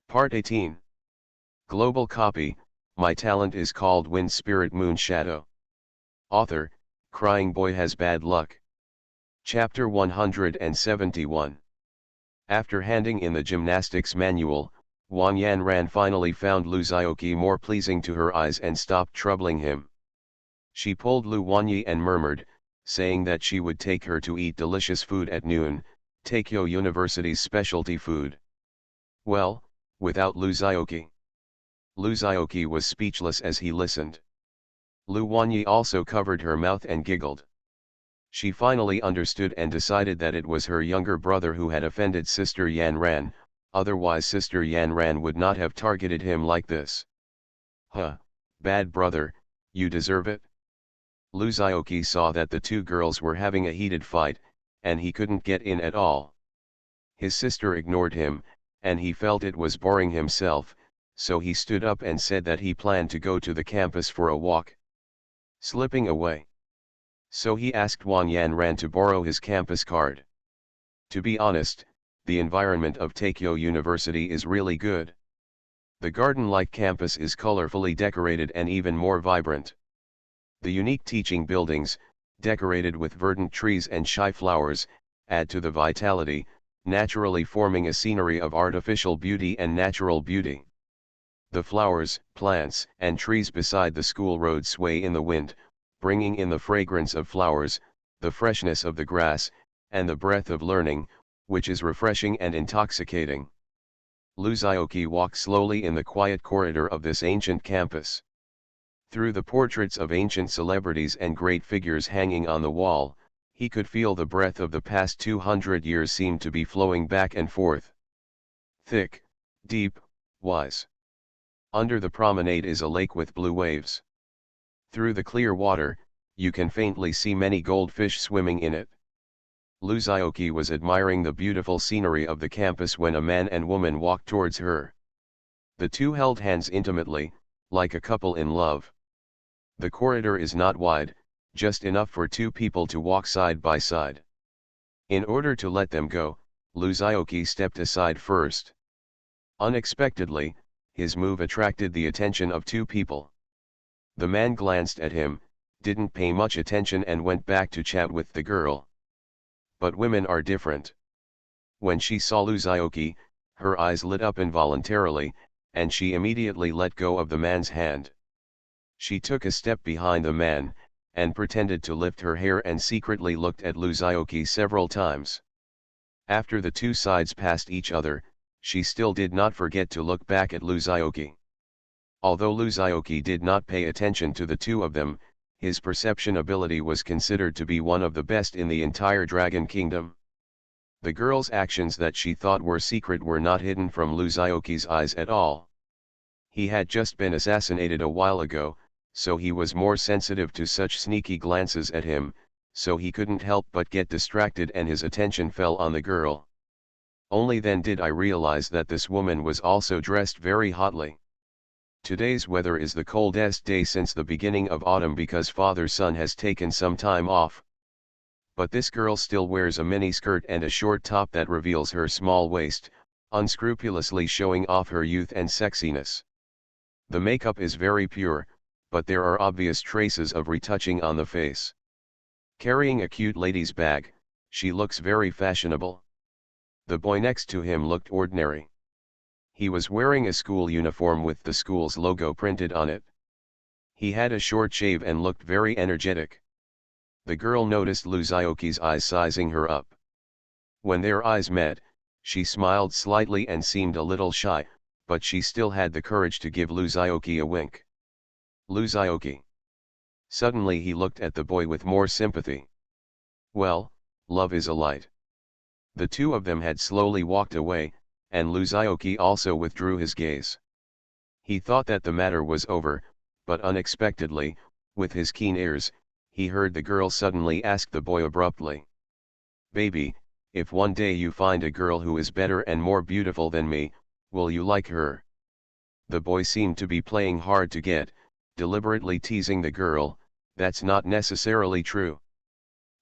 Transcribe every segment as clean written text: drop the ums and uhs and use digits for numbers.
Part 18. Global Copy, My Talent is Called Wind Spirit Moon Shadow. Author, Crying Boy Has Bad Luck. Chapter 171. After handing in the gymnastics manual, Wang Yanran finally found Lu Xiaoqi more pleasing to her eyes and stopped troubling him. She pulled Lu Wanyi and murmured, saying that she would take her to eat delicious food at noon, Tokyo University's specialty food. Well, without Lu Xiaoqi. Lu Xiaoqi was speechless as he listened. Lu Wanyi also covered her mouth and giggled. She finally understood and decided that it was her younger brother who had offended Sister Yanran, otherwise Sister Yanran would not have targeted him like this. Huh, bad brother, you deserve it. Lu Xiaoqi saw that the two girls were having a heated fight, and he couldn't get in at all. His sister ignored him, and he felt it was boring himself, so he stood up and said that he planned to go to the campus for a walk. Slipping away. So he asked Wang Yanran to borrow his campus card. To be honest, the environment of Tokyo University is really good. The garden-like campus is colorfully decorated and even more vibrant. The unique teaching buildings, decorated with verdant trees and shy flowers, add to the vitality, naturally forming a scenery of artificial beauty and natural beauty. The flowers, plants, and trees beside the school road sway in the wind, bringing in the fragrance of flowers, the freshness of the grass, and the breath of learning, which is refreshing and intoxicating. Lu Xiaoqi walked slowly in the quiet corridor of this ancient campus. Through the portraits of ancient celebrities and great figures hanging on the wall, he could feel the breath of the past 200 years seemed to be flowing back and forth. Thick, deep, wise. Under the promenade is a lake with blue waves. Through the clear water, you can faintly see many goldfish swimming in it. Lu Xiaoqi was admiring the beautiful scenery of the campus when a man and woman walked towards her. The two held hands intimately, like a couple in love. The corridor is not wide, just enough for two people to walk side by side. In order to let them go, Lu Xiaoqi stepped aside first. Unexpectedly, his move attracted the attention of two people. The man glanced at him, didn't pay much attention and went back to chat with the girl. But women are different. When she saw Lu Xiaoqi, her eyes lit up involuntarily, and she immediately let go of the man's hand. She took a step behind the man, and pretended to lift her hair and secretly looked at Lu Xiaoqi several times. After the two sides passed each other, she still did not forget to look back at Lu Xiaoqi. Although Lu Xiaoqi did not pay attention to the two of them, his perception ability was considered to be one of the best in the entire Dragon Kingdom. The girl's actions that she thought were secret were not hidden from Lu Xiaoqi's eyes at all. He had just been assassinated a while ago, so he was more sensitive to such sneaky glances at him, so he couldn't help but get distracted and his attention fell on the girl. Only then did I realize that this woman was also dressed very hotly. Today's weather is the coldest day since the beginning of autumn because father's son has taken some time off. But this girl still wears a mini skirt and a short top that reveals her small waist, unscrupulously showing off her youth and sexiness. The makeup is very pure, but there are obvious traces of retouching on the face. Carrying a cute lady's bag, she looks very fashionable. The boy next to him looked ordinary. He was wearing a school uniform with the school's logo printed on it. He had a short shave and looked very energetic. The girl noticed Lu Xiaoqi's eyes sizing her up. When their eyes met, she smiled slightly and seemed a little shy, but she still had the courage to give Lu Xiaoqi a wink. Lu Xiaoqi. Suddenly he looked at the boy with more sympathy. Well, love is a light. The two of them had slowly walked away, and Lu Xiaoqi also withdrew his gaze. He thought that the matter was over, but unexpectedly, with his keen ears, he heard the girl suddenly ask the boy abruptly. Baby, if one day you find a girl who is better and more beautiful than me, will you like her? The boy seemed to be playing hard to get, deliberately teasing the girl. That's not necessarily true.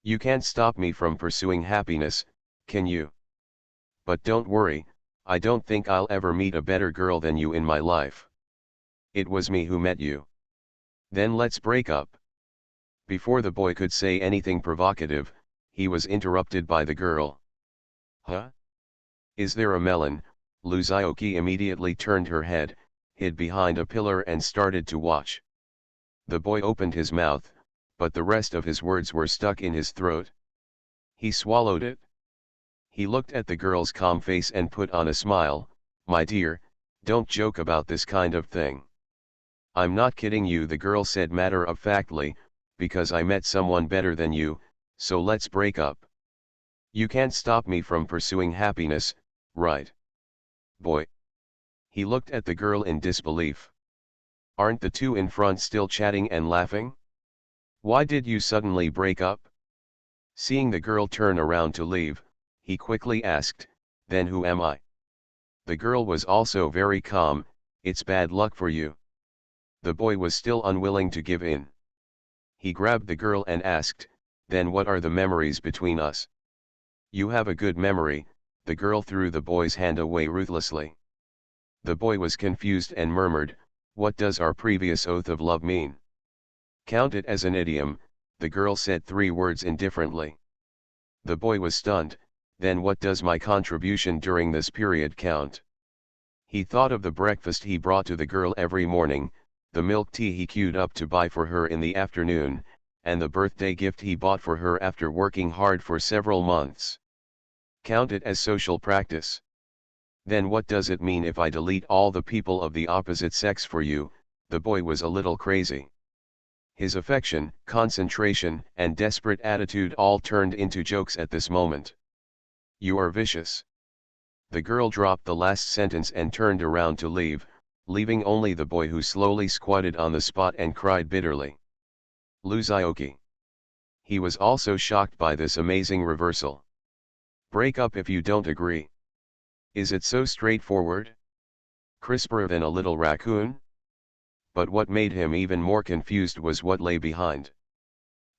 You can't stop me from pursuing happiness, can you? But don't worry, I don't think I'll ever meet a better girl than you in my life. It was me who met you. Then let's break up. Before the boy could say anything provocative, he was interrupted by the girl. Huh? Is there a melon? Luzaoki immediately turned her head, hid behind a pillar and started to watch. The boy opened his mouth, but the rest of his words were stuck in his throat. He swallowed it. He looked at the girl's calm face and put on a smile. My dear, don't joke about this kind of thing. I'm not kidding you, the girl said matter-of-factly, because I met someone better than you, so let's break up. You can't stop me from pursuing happiness, right? Boy. He looked at the girl in disbelief. Aren't the two in front still chatting and laughing? Why did you suddenly break up? Seeing the girl turn around to leave, he quickly asked, then who am I? The girl was also very calm. It's bad luck for you. The boy was still unwilling to give in. He grabbed the girl and asked, then what are the memories between us? You have a good memory, the girl threw the boy's hand away ruthlessly. The boy was confused and murmured, what does our previous oath of love mean? Count it as an idiom, the girl said 3 words indifferently. The boy was stunned, then what does my contribution during this period count? He thought of the breakfast he brought to the girl every morning, the milk tea he queued up to buy for her in the afternoon, and the birthday gift he bought for her after working hard for several months. Count it as social practice. Then what does it mean if I delete all the people of the opposite sex for you? The boy was a little crazy. His affection, concentration, and desperate attitude all turned into jokes at this moment. You are vicious. The girl dropped the last sentence and turned around to leave, leaving only the boy who slowly squatted on the spot and cried bitterly. Luzaoki. He was also shocked by this amazing reversal. Break up if you don't agree. Is it so straightforward? Crisper than a little raccoon? But what made him even more confused was what lay behind.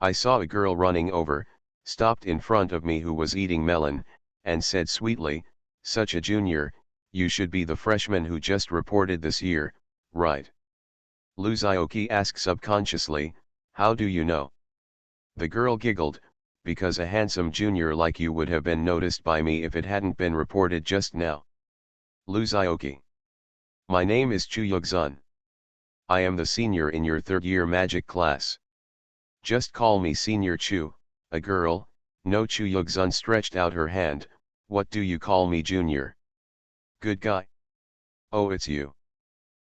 I saw a girl running over, stopped in front of me who was eating melon, and said sweetly, such a junior, you should be the freshman who just reported this year, right? Luzaoki asked subconsciously, how do you know? The girl giggled, because a handsome junior like you would have been noticed by me if it hadn't been reported just now. Luzaoki. My name is Chuyugzun. I am the senior in your 3rd-year magic class. Just call me Senior Chu, a girl. No, Chuyugzun stretched out her hand, what do you call me junior? Good guy. Oh, it's you.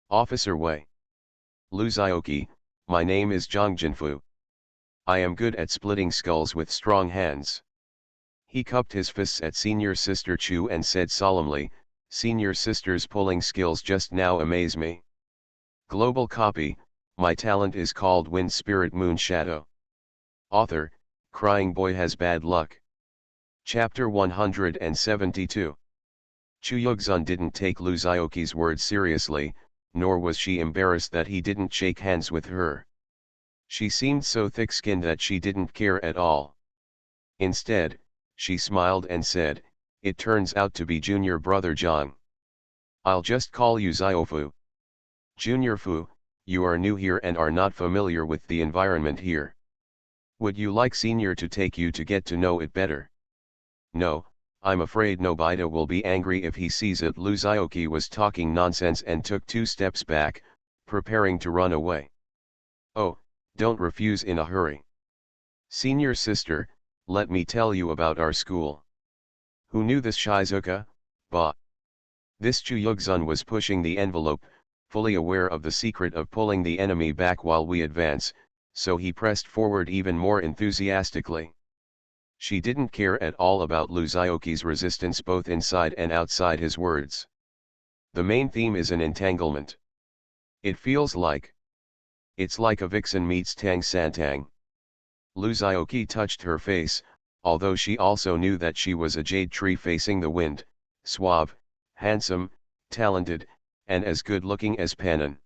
Officer Wei. Luzaoki, my name is Zhang Jinfu. I am good at splitting skulls with strong hands. He cupped his fists at senior sister Chu and said solemnly, senior sister's pulling skills just now amaze me. Global copy, my talent is called Wind Spirit Moon Shadow. Author, Crying Boy Has Bad Luck. Chapter 172. Chuyugzun didn't take Luzaoki's words seriously, nor was she embarrassed that he didn't shake hands with her. She seemed so thick-skinned that she didn't care at all. Instead, she smiled and said, it turns out to be junior brother Zhang. I'll just call you Ziofu. Junior Fu, you are new here and are not familiar with the environment here. Would you like senior to take you to get to know it better? No, I'm afraid Nobita will be angry if he sees it. Luzaoki was talking nonsense and took 2 steps back, preparing to run away. Oh, don't refuse in a hurry. Senior sister, let me tell you about our school. Who knew this Shizuka? Bah. This Chuyugzun was pushing the envelope, fully aware of the secret of pulling the enemy back while we advance, so he pressed forward even more enthusiastically. She didn't care at all about Luzaoki's resistance both inside and outside his words. The main theme is an entanglement. It feels like. It's like a vixen meets Tang Santang. Luzaoki touched her face, although she also knew that she was a jade tree facing the wind, suave, handsome, talented, and as good-looking as Pannon.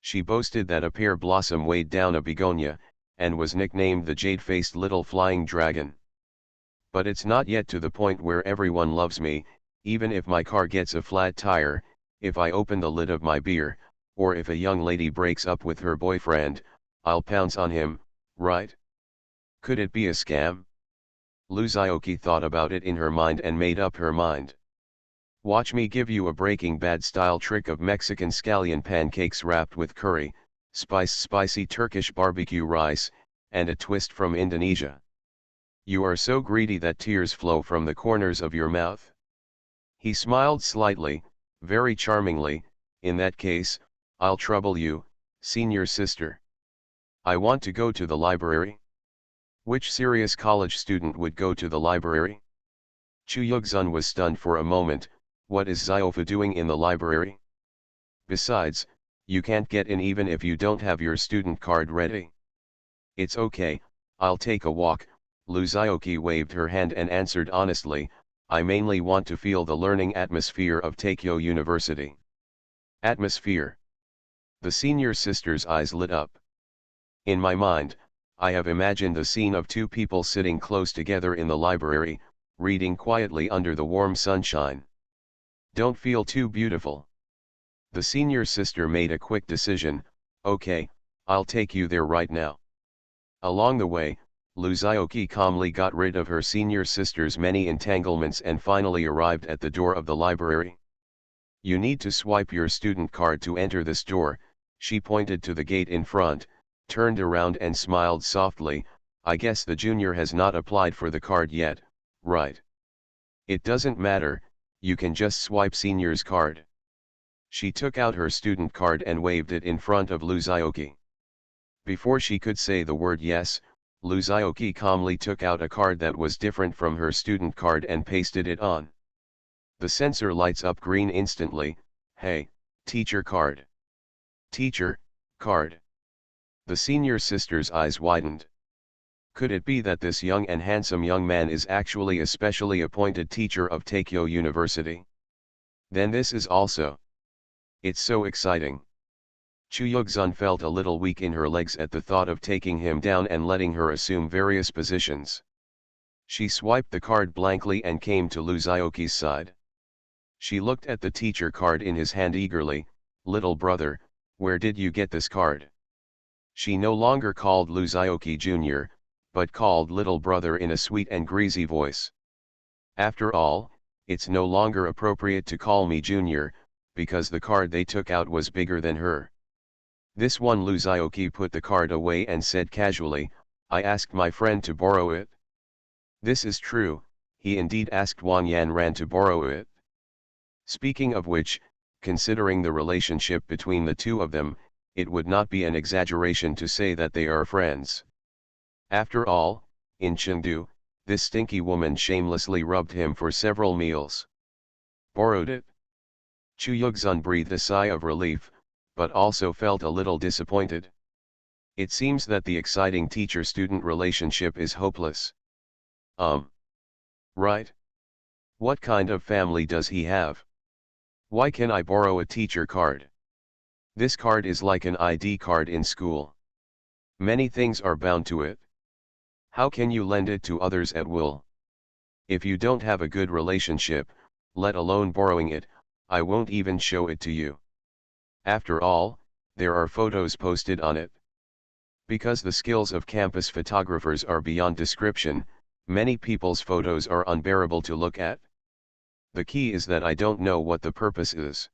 She boasted that a pear blossom weighed down a begonia, and was nicknamed the jade-faced little flying dragon. But it's not yet to the point where everyone loves me, Even if my car gets a flat tire, if I open the lid of my beer, or if a young lady breaks up with her boyfriend, I'll pounce on him, right? Could it be a scam? Luzioki thought about it in her mind and made up her mind. Watch me give you a Breaking Bad style trick of Mexican scallion pancakes wrapped with curry, spicy Turkish barbecue rice, and a twist from Indonesia. You are so greedy that tears flow from the corners of your mouth. He smiled slightly, very charmingly. In that case, I'll trouble you, senior sister. I want to go to the library. Which serious college student would go to the library? Chu Yugzun was stunned for a moment. What is Ziofa doing in the library? Besides, you can't get in even if you don't have your student card ready. It's okay, I'll take a walk. Luzioki waved her hand and answered honestly, I mainly want to feel the learning atmosphere of Tokyo University. Atmosphere. The senior sister's eyes lit up. In my mind, I have imagined the scene of two people sitting close together in the library, reading quietly under the warm sunshine. Don't feel too beautiful. The senior sister made a quick decision, okay, I'll take you there right now. Along the way, Luzioki calmly got rid of her senior sister's many entanglements and finally arrived at the door of the library. You need to swipe your student card to enter this door. She pointed to the gate in front, turned around and smiled softly. I guess the junior has not applied for the card yet, right? It doesn't matter, you can just swipe senior's card. She took out her student card and waved it in front of Luzioki. Before she could say the word yes, Luzioki calmly took out a card that was different from her student card and pasted it on. The sensor lights up green instantly. Hey, teacher card. Teacher, card. The senior sister's eyes widened. Could it be that this young and handsome young man is actually a specially appointed teacher of Tokyo University? Then this is also. It's so exciting. Chu Yugzun felt a little weak in her legs at the thought of taking him down and letting her assume various positions. She swiped the card blankly and came to Luzioki's side. She looked at the teacher card in his hand eagerly. Little brother, where did you get this card? She no longer called Luzioki Jr., but called little brother in a sweet and greasy voice. After all, it's no longer appropriate to call me Junior, because the card they took out was bigger than her. This one. Luzioki put the card away and said casually, I asked my friend to borrow it. This is true, he indeed asked Wang Yanran to borrow it. Speaking of which, considering the relationship between the two of them, it would not be an exaggeration to say that they are friends. After all, in Chengdu, this stinky woman shamelessly rubbed him for several meals. Borrowed it? Chu Yugzun breathed a sigh of relief, but also felt a little disappointed. It seems that the exciting teacher-student relationship is hopeless. Right? What kind of family does he have? Why can I borrow a teacher card? This card is like an ID card in school. Many things are bound to it. How can you lend it to others at will? If you don't have a good relationship, let alone borrowing it, I won't even show it to you. After all, there are photos posted on it. Because the skills of campus photographers are beyond description, many people's photos are unbearable to look at. The key is that I don't know what the purpose is.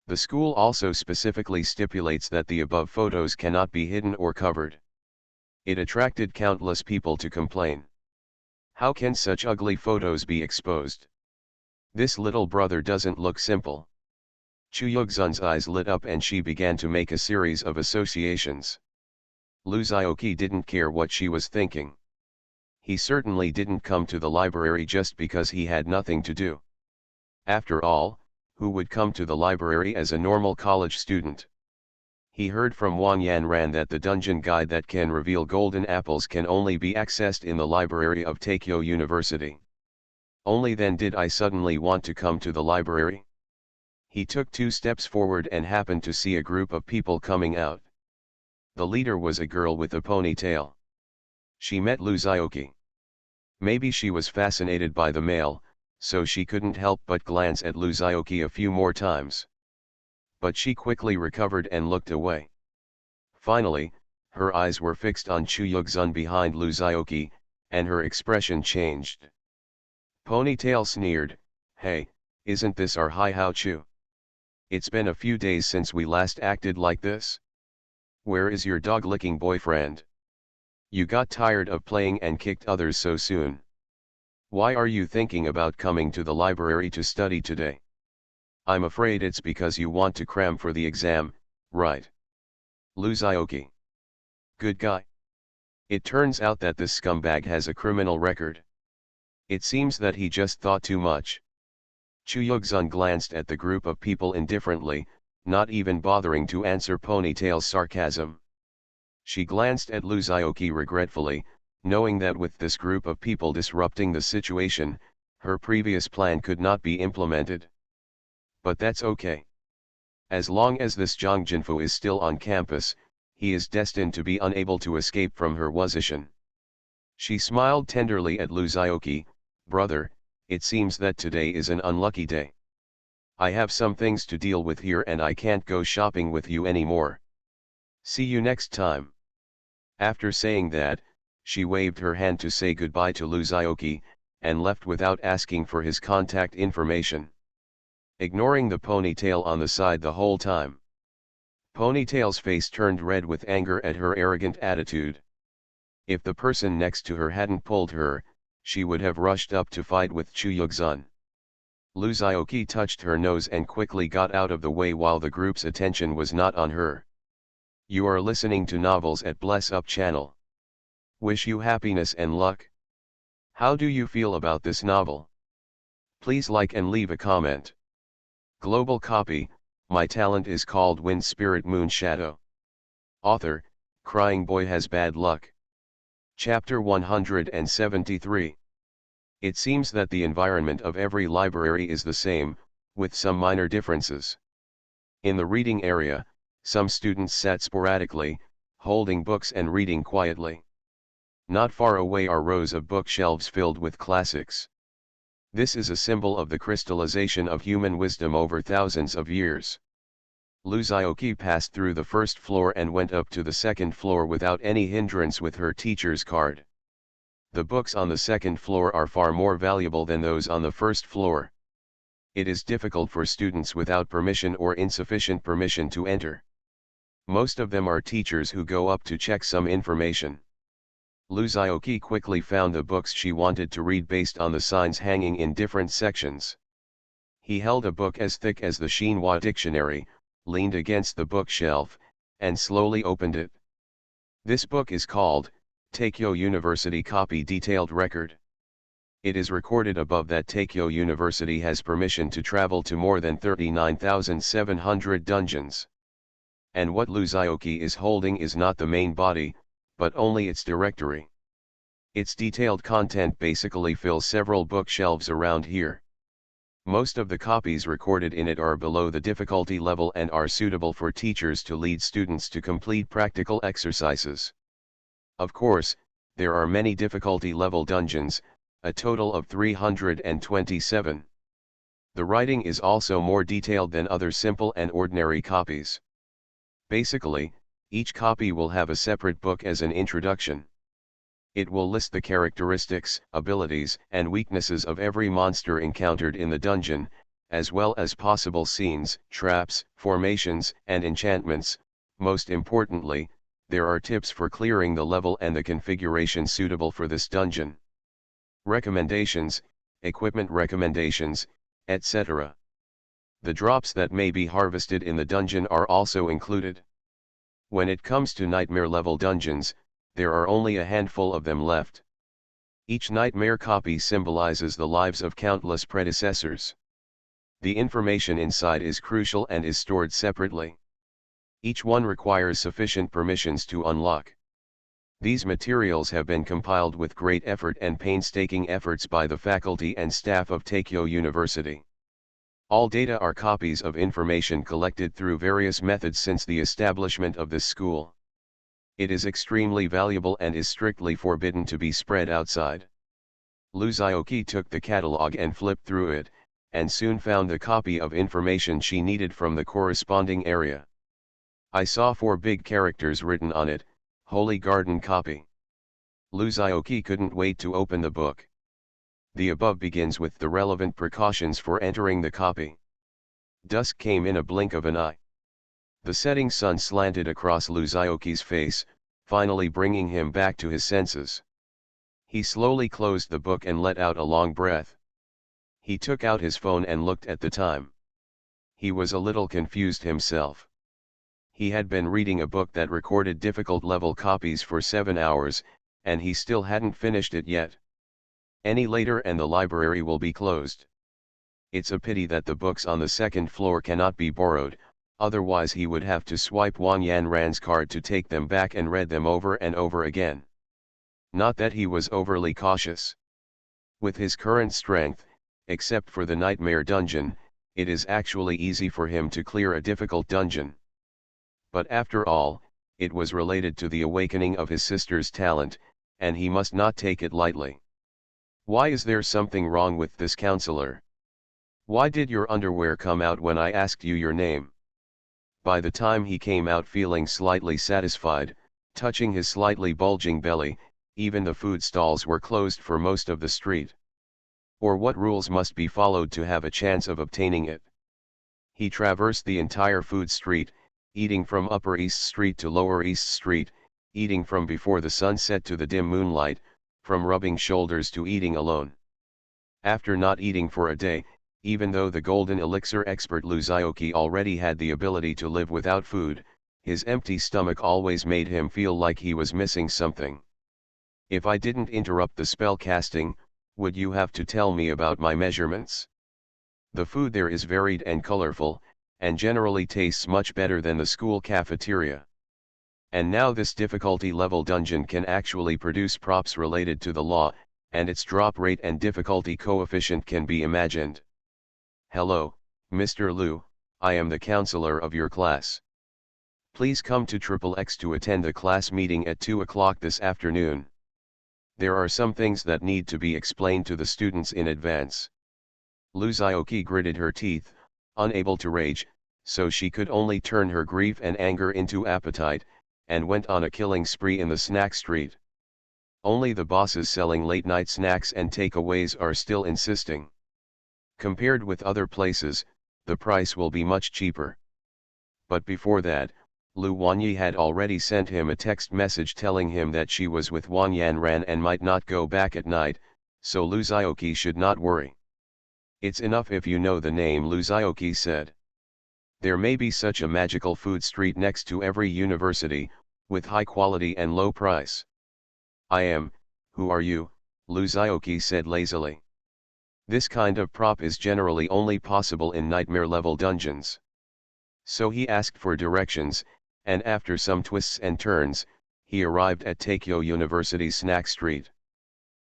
The school also specifically stipulates that the above photos cannot be hidden or covered. It attracted countless people to complain. How can such ugly photos be exposed? This little brother doesn't look simple. Chu Yugzun's eyes lit up and she began to make a series of associations. Luzioki didn't care what she was thinking. He certainly didn't come to the library just because he had nothing to do. After all, who would come to the library as a normal college student? He heard from Wang Yanran that the dungeon guide that can reveal golden apples can only be accessed in the library of Tokyo University. Only then did I suddenly want to come to the library. He took 2 steps forward and happened to see a group of people coming out. The leader was a girl with a ponytail. She met Luzioki. Maybe she was fascinated by the male, so she couldn't help but glance at Luzioki a few more times. But she quickly recovered and looked away. Finally, her eyes were fixed on Chuyugzun behind Luzioki, and her expression changed. Ponytail sneered, "Hey, isn't this our Hai Chu? It's been a few days since we last acted like this. Where is your dog-licking boyfriend? You got tired of playing and kicked others so soon. Why are you thinking about coming to the library to study today? I'm afraid it's because you want to cram for the exam, right? Luzioki. Good guy. It turns out that this scumbag has a criminal record. It seems that he just thought too much." Chuyugzun glanced at the group of people indifferently, not even bothering to answer Ponytail's sarcasm. She glanced at Luzioki regretfully, knowing that with this group of people disrupting the situation, her previous plan could not be implemented. But that's okay. As long as this Zhang Jinfu is still on campus, he is destined to be unable to escape from her position. She smiled tenderly at Luzioki. "Brother, it seems that today is an unlucky day. I have some things to deal with here and I can't go shopping with you anymore. See you next time." After saying that, she waved her hand to say goodbye to Luzioki, and left without asking for his contact information. Ignoring the Ponytail on the side the whole time. Ponytail's face turned red with anger at her arrogant attitude. If the person next to her hadn't pulled her, she would have rushed up to fight with Chuyugzun. Luzioki touched her nose and quickly got out of the way while the group's attention was not on her. You are listening to Novels at Bless Up channel. Wish you happiness and luck. How do you feel about this novel? Please like and leave a comment. Global copy, my talent is called Wind Spirit Moon Shadow. Author, Crying Boy Has Bad Luck. Chapter 173. It seems that the environment of every library is the same, with some minor differences. In the reading area, some students sat sporadically, holding books and reading quietly. Not far away are rows of bookshelves filled with classics. This is a symbol of the crystallization of human wisdom over thousands of years. Luzioki passed through the first floor and went up to the second floor without any hindrance with her teacher's card. The books on the second floor are far more valuable than those on the first floor. It is difficult for students without permission or insufficient permission to enter. Most of them are teachers who go up to check some information. Luzioki quickly found the books she wanted to read based on the signs hanging in different sections. He held a book as thick as the Xinhua dictionary, leaned against the bookshelf, and slowly opened it. This book is called, Takyo University Copy Detailed Record. It is recorded above that Takyo University has permission to travel to more than 39,700 dungeons. And what Luzioki is holding is not the main body, but only its directory. Its detailed content basically fills several bookshelves around here. Most of the copies recorded in it are below the difficulty level and are suitable for teachers to lead students to complete practical exercises. Of course, there are many difficulty level dungeons, a total of 327. The writing is also more detailed than other simple and ordinary copies. Basically, each copy will have a separate book as an introduction. It will list the characteristics, abilities, and weaknesses of every monster encountered in the dungeon, as well as possible scenes, traps, formations, and enchantments. Most importantly, there are tips for clearing the level and the configuration suitable for this dungeon. Recommendations, equipment recommendations, etc. The drops that may be harvested in the dungeon are also included. When it comes to nightmare level dungeons, there are only a handful of them left. Each nightmare copy symbolizes the lives of countless predecessors. The information inside is crucial and is stored separately. Each one requires sufficient permissions to unlock. These materials have been compiled with great effort and painstaking efforts by the faculty and staff of Takyo University. All data are copies of information collected through various methods since the establishment of this school. It is extremely valuable and is strictly forbidden to be spread outside. Luzioki took the catalog and flipped through it, and soon found the copy of information she needed from the corresponding area. I saw 4 big characters written on it, Holy Garden copy. Luzioki couldn't wait to open the book. The above begins with the relevant precautions for entering the copy. Dusk came in a blink of an eye. The setting sun slanted across Luzioki's face, finally bringing him back to his senses. He slowly closed the book and let out a long breath. He took out his phone and looked at the time. He was a little confused himself. He had been reading a book that recorded difficult level copies for 7 hours, and he still hadn't finished it yet. Any later and the library will be closed. It's a pity that the books on the 2nd floor cannot be borrowed, otherwise he would have to swipe Wang Yanran's card to take them back and read them over and over again. Not that he was overly cautious. With his current strength, except for the nightmare dungeon, it is actually easy for him to clear a difficult dungeon. But after all, it was related to the awakening of his sister's talent, and he must not take it lightly. Why is there something wrong with this counselor? Why did your underwear come out when I asked you your name? By the time he came out feeling slightly satisfied, touching his slightly bulging belly, even the food stalls were closed for most of the street. Or what rules must be followed to have a chance of obtaining it? He traversed the entire food street, eating from Upper East Street to Lower East Street, eating from before the sun set to the dim moonlight, from rubbing shoulders to eating alone. After not eating for a day, even though the golden elixir expert Luzioki already had the ability to live without food, his empty stomach always made him feel like he was missing something. If I didn't interrupt the spell casting, would you have to tell me about my measurements? The food there is varied and colorful, and generally tastes much better than the school cafeteria. And now this difficulty level dungeon can actually produce props related to the law, and its drop rate and difficulty coefficient can be imagined. Hello, Mr. Liu, I am the counselor of your class. Please come to XXX to attend the class meeting at 2 o'clock this afternoon. There are some things that need to be explained to the students in advance. Luzioki gritted her teeth, unable to rage, so she could only turn her grief and anger into appetite, and went on a killing spree in the snack street. Only the bosses selling late-night snacks and takeaways are still insisting. Compared with other places, the price will be much cheaper. But before that, Lu Wanyi had already sent him a text message telling him that she was with Wang Yanran and might not go back at night, so Luzioki should not worry. It's enough if you know the name, Luzioki said. There may be such a magical food street next to every university, with high quality and low price. Who are you? Luzioki said lazily. This kind of prop is generally only possible in nightmare-level dungeons. So he asked for directions, and after some twists and turns, he arrived at Takyo University's snack street.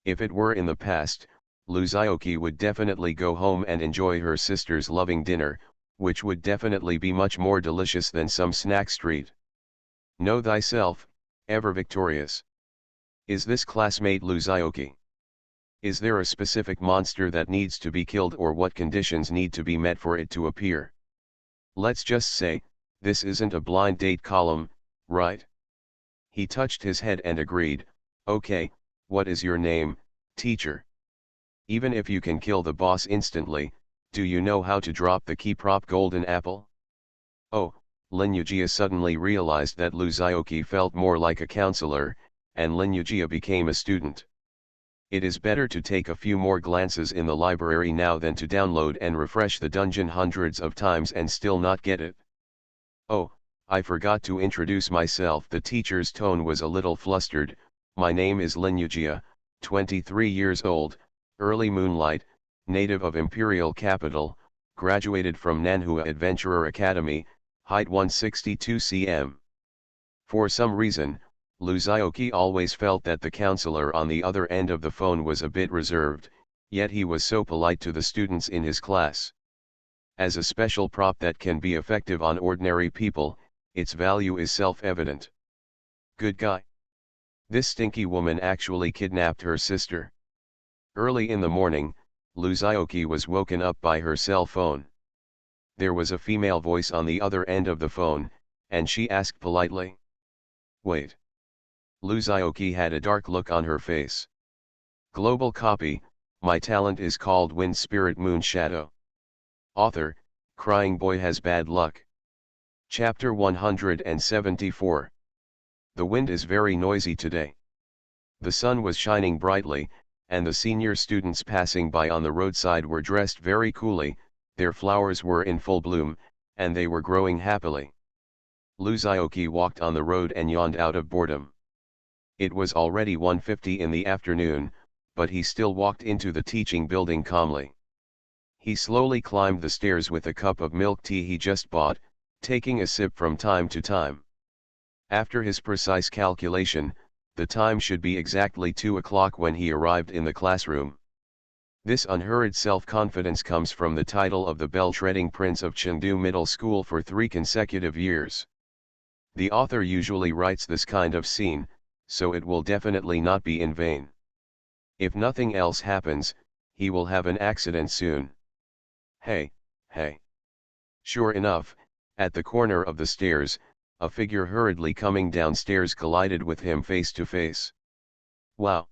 If it were in the past, Luzioki would definitely go home and enjoy her sister's loving dinner, which would definitely be much more delicious than some snack street. Know thyself, ever victorious. Is this classmate Luzioki? Is there a specific monster that needs to be killed, or what conditions need to be met for it to appear? Let's just say, this isn't a blind date column, right? He touched his head and agreed, okay, what is your name, teacher? Even if you can kill the boss instantly, do you know how to drop the key prop golden apple? Oh, Lin Yujia suddenly realized that Luzioki felt more like a counselor, and Lin Yujia became a student. It is better to take a few more glances in the library now than to download and refresh the dungeon hundreds of times and still not get it. Oh, I forgot to introduce myself. The teacher's tone was a little flustered. My name is Lin Yujia, 23 years old, early moonlight, native of Imperial Capital, graduated from Nanhua Adventurer Academy, height 162 cm. For some reason, Luzioki always felt that the counselor on the other end of the phone was a bit reserved, yet he was so polite to the students in his class. As a special prop that can be effective on ordinary people, its value is self-evident. Good guy. This stinky woman actually kidnapped her sister. Early in the morning, Luzioki was woken up by her cell phone. There was a female voice on the other end of the phone, and she asked politely. Wait. Luzioki had a dark look on her face. Global copy, my talent is called Wind Spirit Moon Shadow. Author, Crying Boy Has Bad Luck. Chapter 174. The wind is very noisy today. The sun was shining brightly, and the senior students passing by on the roadside were dressed very coolly, their flowers were in full bloom, and they were growing happily. Luzioki walked on the road and yawned out of boredom. It was already 1:50 in the afternoon, but he still walked into the teaching building calmly. He slowly climbed the stairs with a cup of milk tea he just bought, taking a sip from time to time. After his precise calculation, the time should be exactly 2 o'clock when he arrived in the classroom. This unhurried self-confidence comes from the title of the bell-treading prince of Chengdu Middle School for 3 consecutive years. The author usually writes this kind of scene, so it will definitely not be in vain. If nothing else happens, he will have an accident soon. Hey, hey. Sure enough, at the corner of the stairs, a figure hurriedly coming downstairs collided with him face to face. Wow!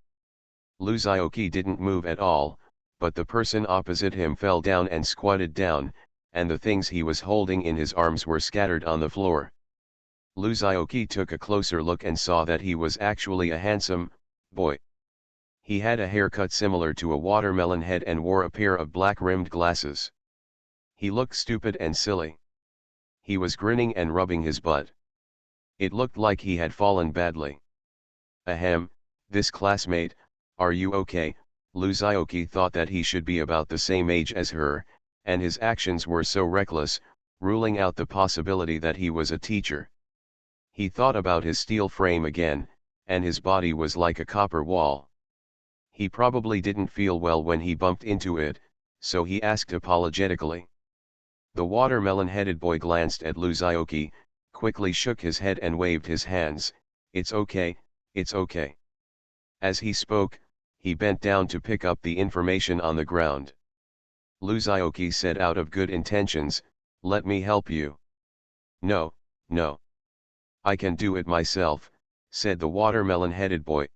Luzioki didn't move at all, but the person opposite him fell down and squatted down, and the things he was holding in his arms were scattered on the floor. Luzioki took a closer look and saw that he was actually a handsome boy. He had a haircut similar to a watermelon head and wore a pair of black-rimmed glasses. He looked stupid and silly. He was grinning and rubbing his butt. It looked like he had fallen badly. Ahem, this classmate, are you okay? Luzioki thought that he should be about the same age as her, and his actions were so reckless, ruling out the possibility that he was a teacher. He thought about his steel frame again, and his body was like a copper wall. He probably didn't feel well when he bumped into it, so he asked apologetically. The watermelon-headed boy glanced at Luzioki, quickly shook his head and waved his hands. It's okay, it's okay. As he spoke, he bent down to pick up the information on the ground. Luzioki said out of good intentions, let me help you. No, no. I can do it myself, said the watermelon-headed boy.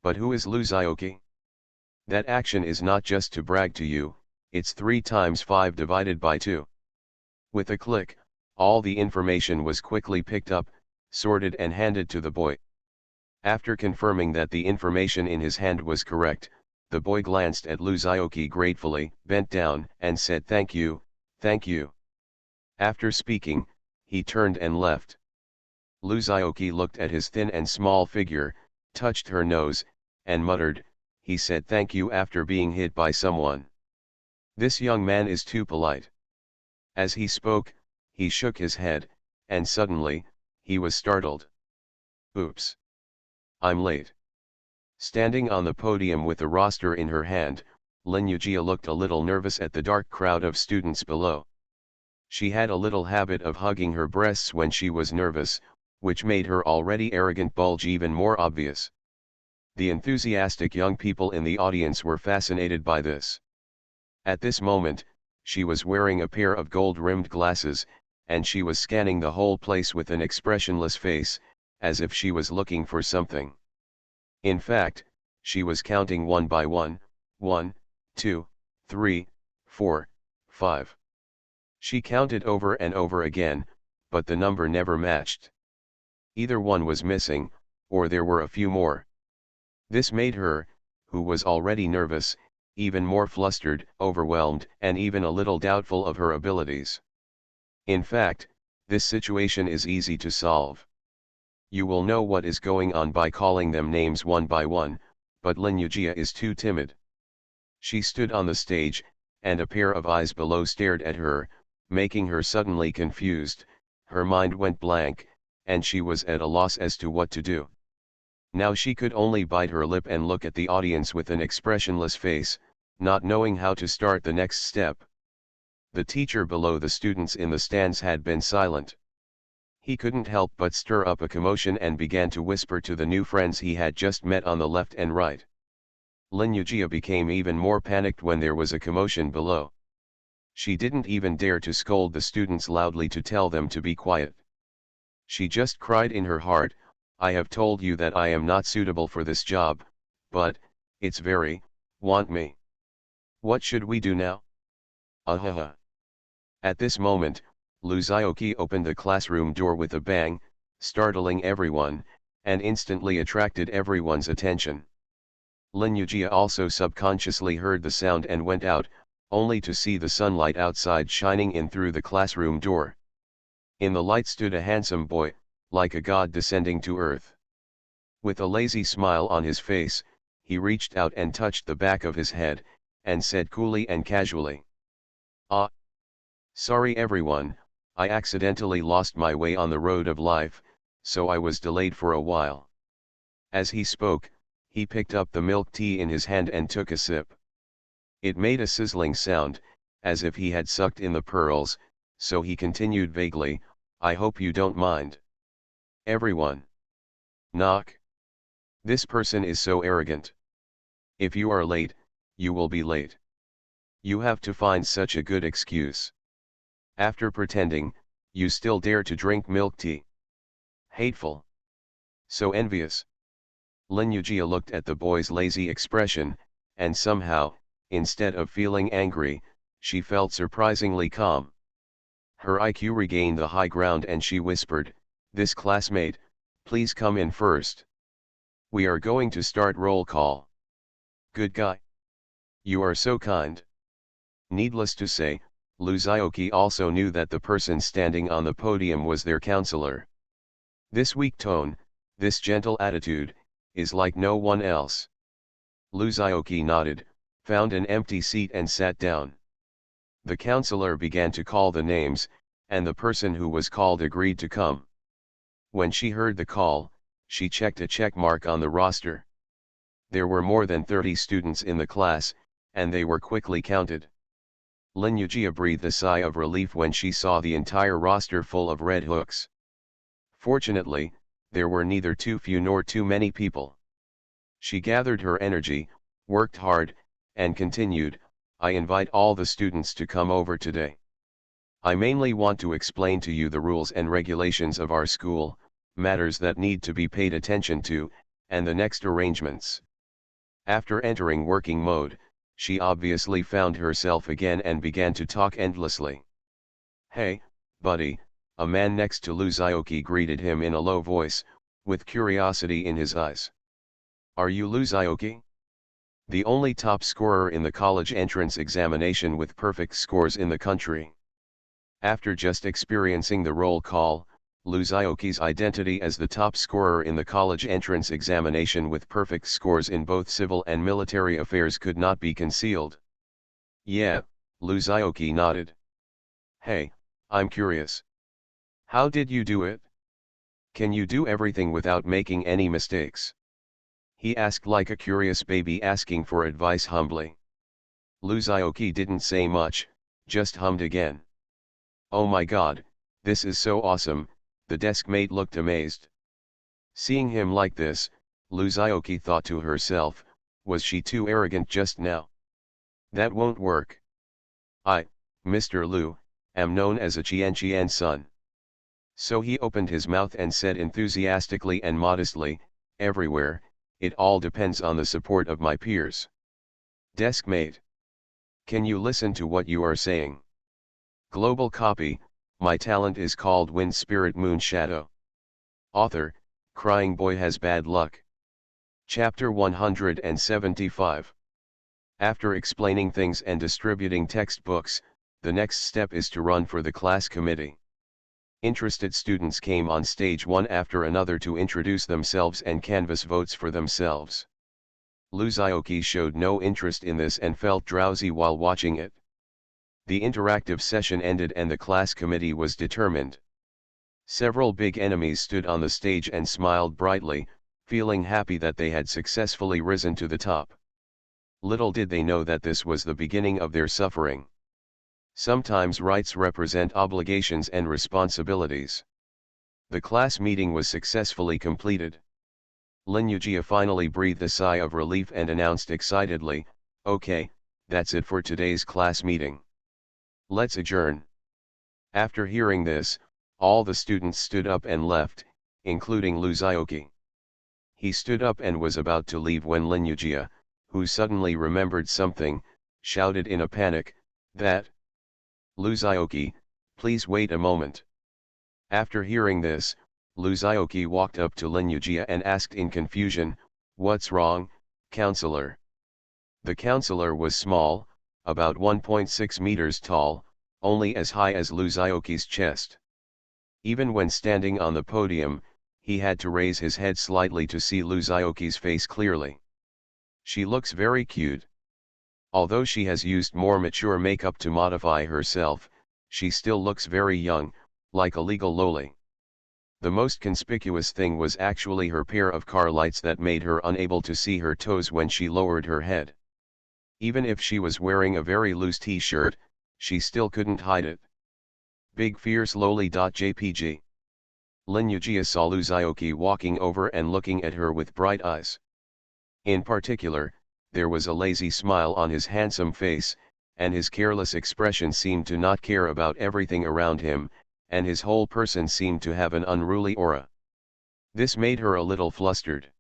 But who is Luzioki? That action is not just to brag to you, it's 3 times 5 divided by 2. With a click, all the information was quickly picked up, sorted and handed to the boy. After confirming that the information in his hand was correct, the boy glanced at Luzioki gratefully, bent down, and said thank you, thank you. After speaking, he turned and left. Luzioki looked at his thin and small figure, touched her nose, and muttered, he said thank you after being hit by someone. This young man is too polite. As he spoke, he shook his head, and suddenly, he was startled. Oops! I'm late. Standing on the podium with a roster in her hand, Lin Yujia looked a little nervous at the dark crowd of students below. She had a little habit of hugging her breasts when she was nervous, which made her already arrogant bulge even more obvious. The enthusiastic young people in the audience were fascinated by this. At this moment, she was wearing a pair of gold-rimmed glasses, and she was scanning the whole place with an expressionless face, as if she was looking for something. In fact, she was counting one by one, 1, 2, 3, 4, 5. She counted over and over again, but the number never matched. Either one was missing, or there were a few more. This made her, who was already nervous, even more flustered, overwhelmed, and even a little doubtful of her abilities. In fact, this situation is easy to solve. You will know what is going on by calling them names one by one, but Lin Yujia is too timid. She stood on the stage, and a pair of eyes below stared at her, making her suddenly confused. Her mind went blank, and she was at a loss as to what to do. Now she could only bite her lip and look at the audience with an expressionless face, not knowing how to start the next step. The teacher below the students in the stands had been silent. He couldn't help but stir up a commotion and began to whisper to the new friends he had just met on the left and right. Lin Yujia became even more panicked when there was a commotion below. She didn't even dare to scold the students loudly to tell them to be quiet. She just cried in her heart, "I have told you that I am not suitable for this job, but, it's very, want me. What should we do now? Ahaha." At this moment, Lu Zioki opened the classroom door with a bang, startling everyone, and instantly attracted everyone's attention. Lin Yujia also subconsciously heard the sound and went out, only to see the sunlight outside shining in through the classroom door. In the light stood a handsome boy, like a god descending to earth. With a lazy smile on his face, he reached out and touched the back of his head, and said coolly and casually, "Ah, sorry everyone, I accidentally lost my way on the road of life, so I was delayed for a while." As he spoke, he picked up the milk tea in his hand and took a sip. It made a sizzling sound, as if he had sucked in the pearls, so he continued vaguely, "I hope you don't mind. Everyone. Knock. This person is so arrogant. If you are late, you will be late. You have to find such a good excuse. After pretending, you still dare to drink milk tea. Hateful. So envious." Lin Yujia looked at the boy's lazy expression, and somehow, instead of feeling angry, she felt surprisingly calm. Her IQ regained the high ground and she whispered, "This classmate, please come in first. We are going to start roll call." "Good guy. You are so kind." Needless to say, Lu Zioki also knew that the person standing on the podium was their counselor. This weak tone, this gentle attitude, is like no one else. Lu Zioki nodded, found an empty seat and sat down. The counselor began to call the names, and the person who was called agreed to come. When she heard the call, she checked a check mark on the roster. There were more than 30 students in the class, and they were quickly counted. Lin Yujia breathed a sigh of relief when she saw the entire roster full of red hooks. Fortunately, there were neither too few nor too many people. She gathered her energy, worked hard, and continued, "I invite all the students to come over today. I mainly want to explain to you the rules and regulations of our school, matters that need to be paid attention to, and the next arrangements." After entering working mode, she obviously found herself again and began to talk endlessly. "Hey, buddy," a man next to Lu Zioki greeted him in a low voice, with curiosity in his eyes. "Are you Lu Zioki? The only top scorer in the college entrance examination with perfect scores in the country?" After just experiencing the roll call, Lu Zioki's identity as the top scorer in the college entrance examination with perfect scores in both civil and military affairs could not be concealed. "Yeah," Lu Zioki nodded. "Hey, I'm curious. How did you do it? Can you do everything without making any mistakes?" he asked like a curious baby asking for advice humbly. Lu Zioki didn't say much, just hummed again. "Oh my god, this is so awesome," the desk mate looked amazed. Seeing him like this, Lu Zioki thought to herself, was she too arrogant just now? That won't work. "I, Mr. Lu, am known as a Qian son." So he opened his mouth and said enthusiastically and modestly, "Everywhere, it all depends on the support of my peers. Desk mate, can you listen to what you are saying? Global copy, my talent is called Wind Spirit Moon Shadow. Author, Crying Boy Has Bad Luck. Chapter 175. After explaining things and distributing textbooks, the next step is to run for the class committee. Interested students came on stage one after another to introduce themselves and canvass votes for themselves. Lu Zioki showed no interest in this and felt drowsy while watching it. The interactive session ended and the class committee was determined. Several big enemies stood on the stage and smiled brightly, feeling happy that they had successfully risen to the top. Little did they know that this was the beginning of their suffering. Sometimes rights represent obligations and responsibilities. The class meeting was successfully completed. Lin Yujia finally breathed a sigh of relief and announced excitedly, "Okay, that's it for today's class meeting. Let's adjourn." After hearing this, all the students stood up and left, including Lu Zioki. He stood up and was about to leave when Lin Yujia, who suddenly remembered something, shouted in a panic, "That! Lu Zioki, please wait a moment." After hearing this, Lu Zioki walked up to Lin Yujia and asked in confusion, "What's wrong, counselor?" The counselor was small, about 1.6 meters tall, only as high as Lu Zioki's chest. Even when standing on the podium, he had to raise his head slightly to see Lu Zioki's face clearly. She looks very cute. Although she has used more mature makeup to modify herself, she still looks very young, like a legal loli. The most conspicuous thing was actually her pair of car lights that made her unable to see her toes when she lowered her head. Even if she was wearing a very loose t-shirt, she still couldn't hide it. Big fierce loli.jpg. Lin Yujia saw Lu Zioki walking over and looking at her with bright eyes. In particular, there was a lazy smile on his handsome face, and his careless expression seemed to not care about everything around him, and his whole person seemed to have an unruly aura. This made her a little flustered.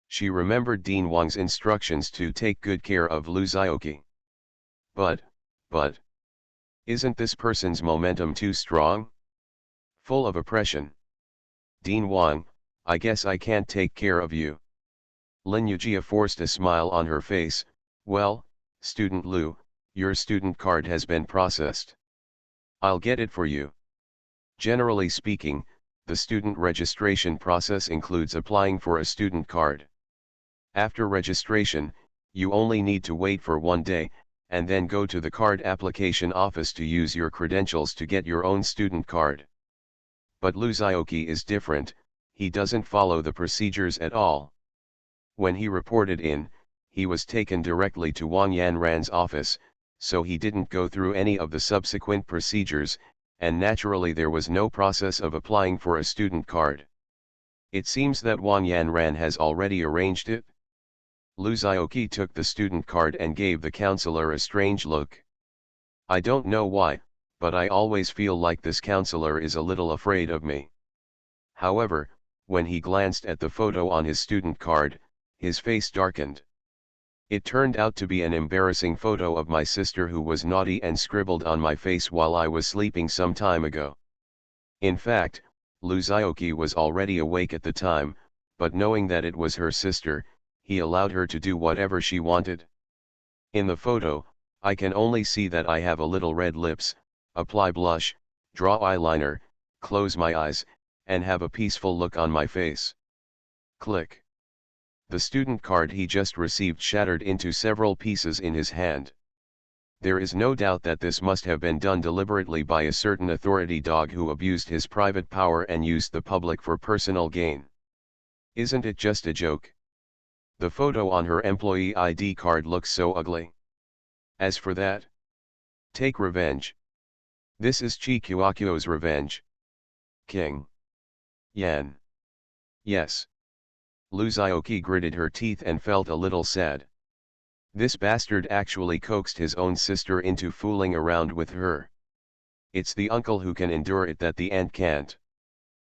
She remembered Dean Wang's instructions to take good care of Lu Zioki. But, isn't this person's momentum too strong? Full of oppression. Dean Wang, I guess I can't take care of you. Lin Yujia forced a smile on her face. Well, student Lu, your student card has been processed. I'll get it for you. Generally speaking, the student registration process includes applying for a student card. After registration, you only need to wait for 1 day, and then go to the card application office to use your credentials to get your own student card. But Lu Zioki is different, he doesn't follow the procedures at all. When he reported in, he was taken directly to Wang Yanran's office, so he didn't go through any of the subsequent procedures, and naturally there was no process of applying for a student card. It seems that Wang Yanran has already arranged it. Lu Zioki took the student card and gave the counselor a strange look. I don't know why, but I always feel like this counselor is a little afraid of me. However, when he glanced at the photo on his student card, his face darkened. It turned out to be an embarrassing photo of my sister who was naughty and scribbled on my face while I was sleeping some time ago. In fact, Lu Zioki was already awake at the time, but knowing that it was her sister, he allowed her to do whatever she wanted. In the photo, I can only see that I have a little red lips, apply blush, draw eyeliner, close my eyes, and have a peaceful look on my face. Click. The student card he just received shattered into several pieces in his hand. There is no doubt that this must have been done deliberately by a certain authority dog who abused his private power and used the public for personal gain. Isn't it just a joke? The photo on her employee ID card looks so ugly. As for that, take revenge. This is Chi Kuakyo's revenge. King Yan. Yes. Lu Zioki gritted her teeth and felt a little sad. This bastard actually coaxed his own sister into fooling around with her. It's the uncle who can endure it that the aunt can't.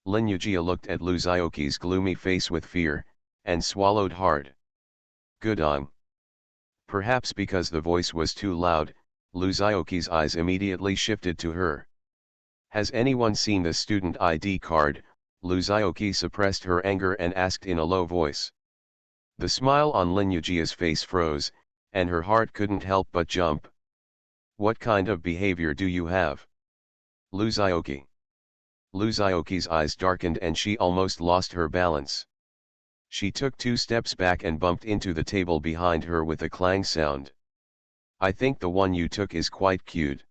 Lin Yujia looked at Lu Zioki's gloomy face with fear, and swallowed hard. Gudong. Perhaps because the voice was too loud, Lu Zioki's eyes immediately shifted to her. Has anyone seen the student ID card? Lu Zioki suppressed her anger and asked in a low voice. The smile on Lin Yujia's face froze, and her heart couldn't help but jump. What kind of behavior do you have? Lu Zioki. Lu Zioki's eyes darkened and she almost lost her balance. She took 2 steps back and bumped into the table behind her with a clang sound. I think the one you took is quite cute.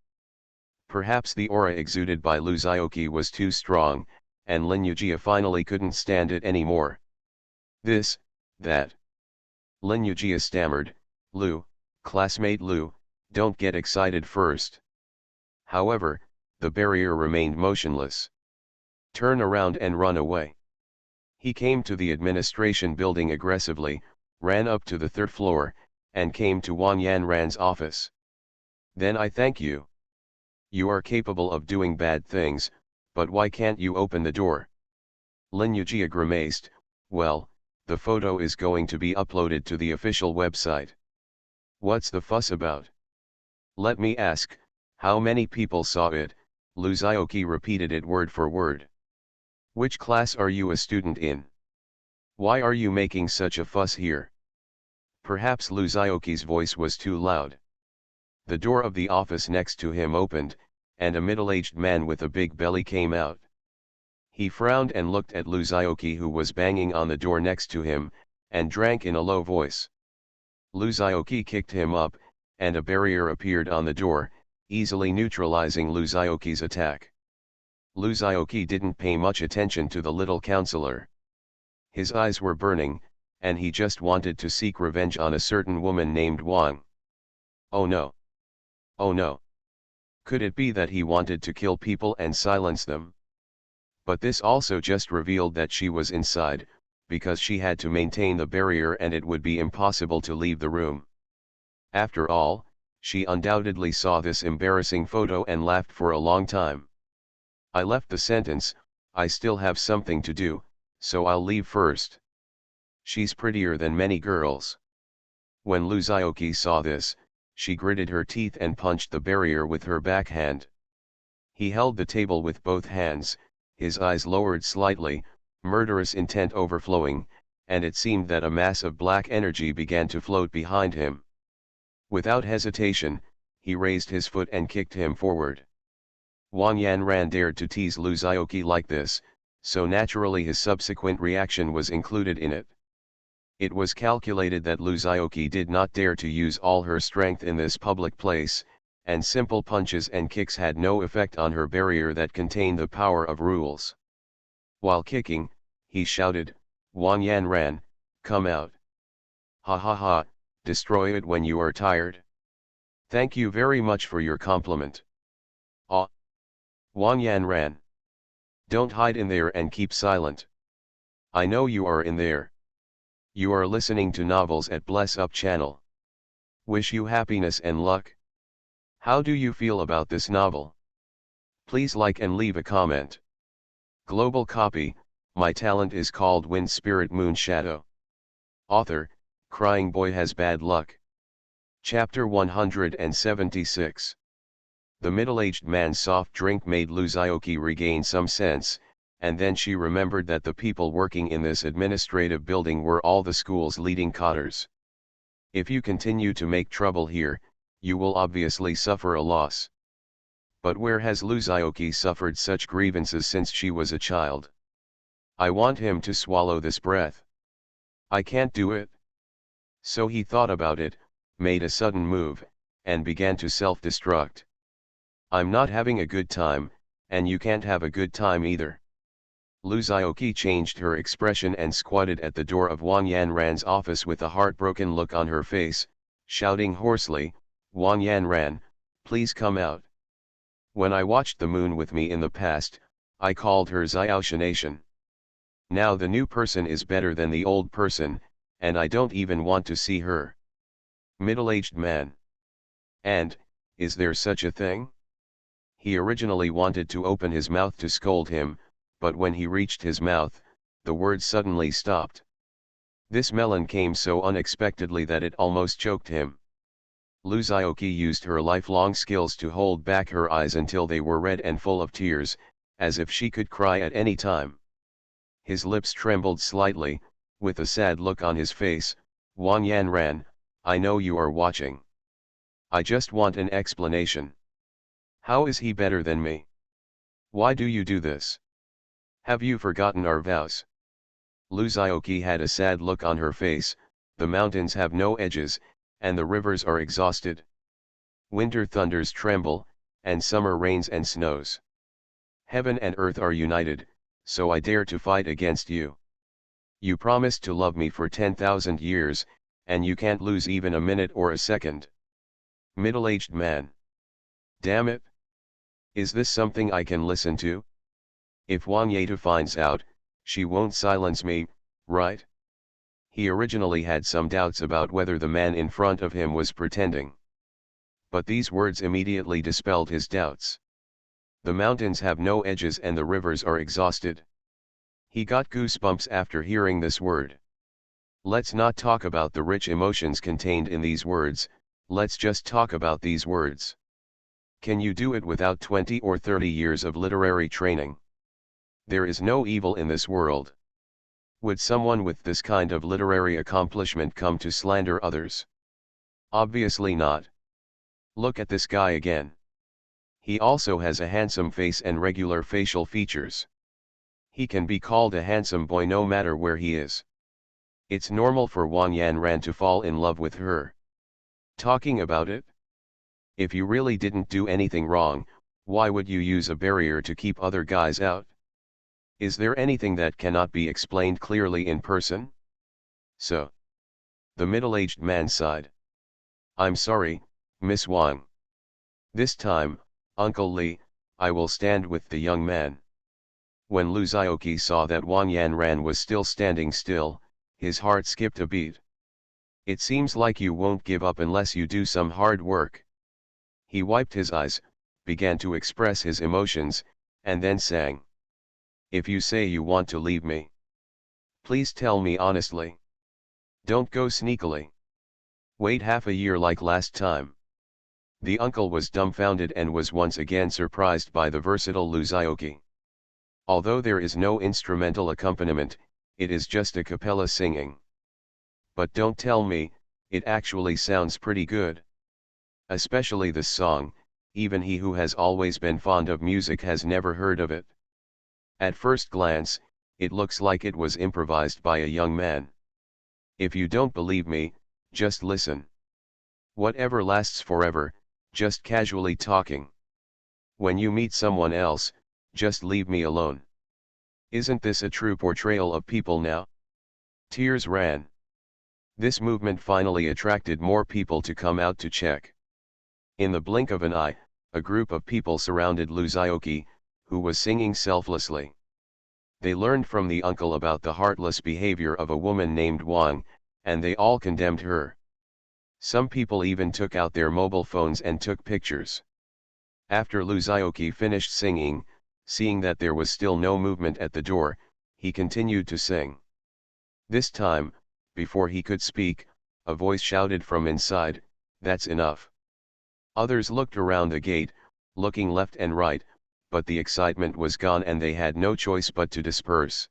Perhaps the aura exuded by Lu Zioki was too strong, and Lin Yujia finally couldn't stand it anymore. This, that. Lin Yujia stammered, Lu, classmate Lu, don't get excited first. However, the barrier remained motionless. Turn around and run away. He came to the administration building aggressively, ran up to the third floor, and came to Wang Yanran's office. Then I thank you. You are capable of doing bad things, but why can't you open the door? Lin Yujia grimaced, well, the photo is going to be uploaded to the official website. What's the fuss about? Let me ask, how many people saw it? Lu Zioqi repeated it word for word. Which class are you a student in? Why are you making such a fuss here? Perhaps Lu Zioqi's voice was too loud. The door of the office next to him opened, and a middle-aged man with a big belly came out. He frowned and looked at Lu Zioqi, who was banging on the door next to him, and drank in a low voice. Lu Zioqi kicked him up, and a barrier appeared on the door, easily neutralizing Lu Zioqi's attack. Lu Zioqi didn't pay much attention to the little counselor. His eyes were burning, and he just wanted to seek revenge on a certain woman named Wang. Oh no! Oh no! Could it be that he wanted to kill people and silence them? But this also just revealed that she was inside, because she had to maintain the barrier and it would be impossible to leave the room. After all, she undoubtedly saw this embarrassing photo and laughed for a long time. I left the sentence, I still have something to do, so I'll leave first. She's prettier than many girls. When Lu Zioqi saw this, she gritted her teeth and punched the barrier with her backhand. He held the table with both hands, his eyes lowered slightly, murderous intent overflowing, and it seemed that a mass of black energy began to float behind him. Without hesitation, he raised his foot and kicked him forward. Wang Yanran dared to tease Lu Zioqi like this, so naturally his subsequent reaction was included in it. It was calculated that Lu Zioqi did not dare to use all her strength in this public place, and simple punches and kicks had no effect on her barrier that contained the power of rules. While kicking, he shouted, Wang Yanran, come out. Ha ha ha, destroy it when you are tired. Thank you very much for your compliment. Ah! Wang Yanran. Don't hide in there and keep silent. I know you are in there. You are listening to novels at Bless Up channel. Wish you happiness and luck. How do you feel about this novel? Please like and leave a comment. Global copy, my talent is called Wind Spirit Moon Shadow. Author, Crying Boy Has Bad Luck. Chapter 176. The middle-aged man's soft drink made Lu Zioqi regain some sense, and then she remembered that the people working in this administrative building were all the school's leading cadres. If you continue to make trouble here, you will obviously suffer a loss. But where has Lu Zioqi suffered such grievances since she was a child? I want him to swallow this breath. I can't do it. So he thought about it, made a sudden move, and began to self-destruct. I'm not having a good time, and you can't have a good time either. Lu Zioqi changed her expression and squatted at the door of Wang Yanran's office with a heartbroken look on her face, shouting hoarsely, Wang Yanran, please come out. When I watched the moon with me in the past, I called her Xiaoxia Nation. Now the new person is better than the old person, and I don't even want to see her. Middle-aged man. And, is there such a thing? He originally wanted to open his mouth to scold him, but when he reached his mouth, the words suddenly stopped. This melon came so unexpectedly that it almost choked him. Lu Zioqi used her lifelong skills to hold back her eyes until they were red and full of tears, as if she could cry at any time. His lips trembled slightly, with a sad look on his face. Wang Yanran, I know you are watching. I just want an explanation. How is he better than me? Why do you do this? Have you forgotten our vows? Lu Zioqi had a sad look on her face. The mountains have no edges, and the rivers are exhausted. Winter thunders tremble, and summer rains and snows. Heaven and earth are united, so I dare to fight against you. You promised to love me for 10,000 years, and you can't lose even a minute or a second. Middle-aged man. Damn it! Is this something I can listen to? If Wang Yata finds out, She won't silence me, right? He originally had some doubts about whether the man in front of him was pretending. But these words immediately dispelled his doubts. The mountains have no edges and the rivers are exhausted. He got goosebumps after hearing this word. Let's not talk about the rich emotions contained in these words, let's just talk about these words. Can you do it without 20 or 30 years of literary training? There is no evil in this world. Would someone with this kind of literary accomplishment come to slander others? Obviously not. Look at this guy again. He also has a handsome face and regular facial features. He can be called a handsome boy no matter where he is. It's normal for Wang Yanran to fall in love with her. Talking about it? If you really didn't do anything wrong, why would you use a barrier to keep other guys out? Is there anything that cannot be explained clearly in person? So. The middle-aged man sighed. I'm sorry, Miss Wang. This time, Uncle Li, I will stand with the young man. When Lu Zioqi saw that Wang Yanran was still standing still, his heart skipped a beat. It seems like you won't give up unless you do some hard work. He wiped his eyes, began to express his emotions, and then sang. If you say you want to leave me, please tell me honestly. Don't go sneakily. Wait half a year like last time. The uncle was dumbfounded and was once again surprised by the versatile Lu Zioqi. Although there is no instrumental accompaniment, it is just a cappella singing. But don't tell me, it actually sounds pretty good. Especially this song, even he who has always been fond of music has never heard of it. At first glance, it looks like it was improvised by a young man. If you don't believe me, just listen. Whatever lasts forever, just casually talking. When you meet someone else, just leave me alone. Isn't this a true portrayal of people now? Tears ran. This movement finally attracted more people to come out to check. In the blink of an eye, a group of people surrounded Lu Zioqi, who was singing selflessly. They learned from the uncle about the heartless behavior of a woman named Wang, and they all condemned her. Some people even took out their mobile phones and took pictures. After Lu Zioqi finished singing, seeing that there was still no movement at the door, he continued to sing. This time, before he could speak, a voice shouted from inside, "That's enough." Others looked around the gate, looking left and right, but the excitement was gone and they had no choice but to disperse.